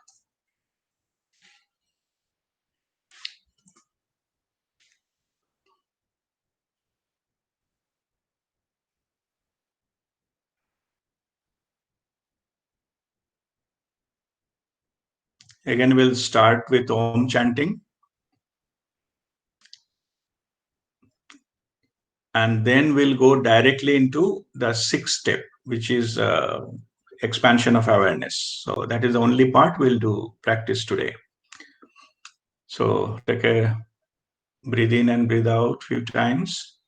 Again, we'll start with Om chanting. And then we'll go directly into the sixth step, which is expansion of awareness. So that is the only part we'll do practice today. So take a breathe in and breathe out a few times.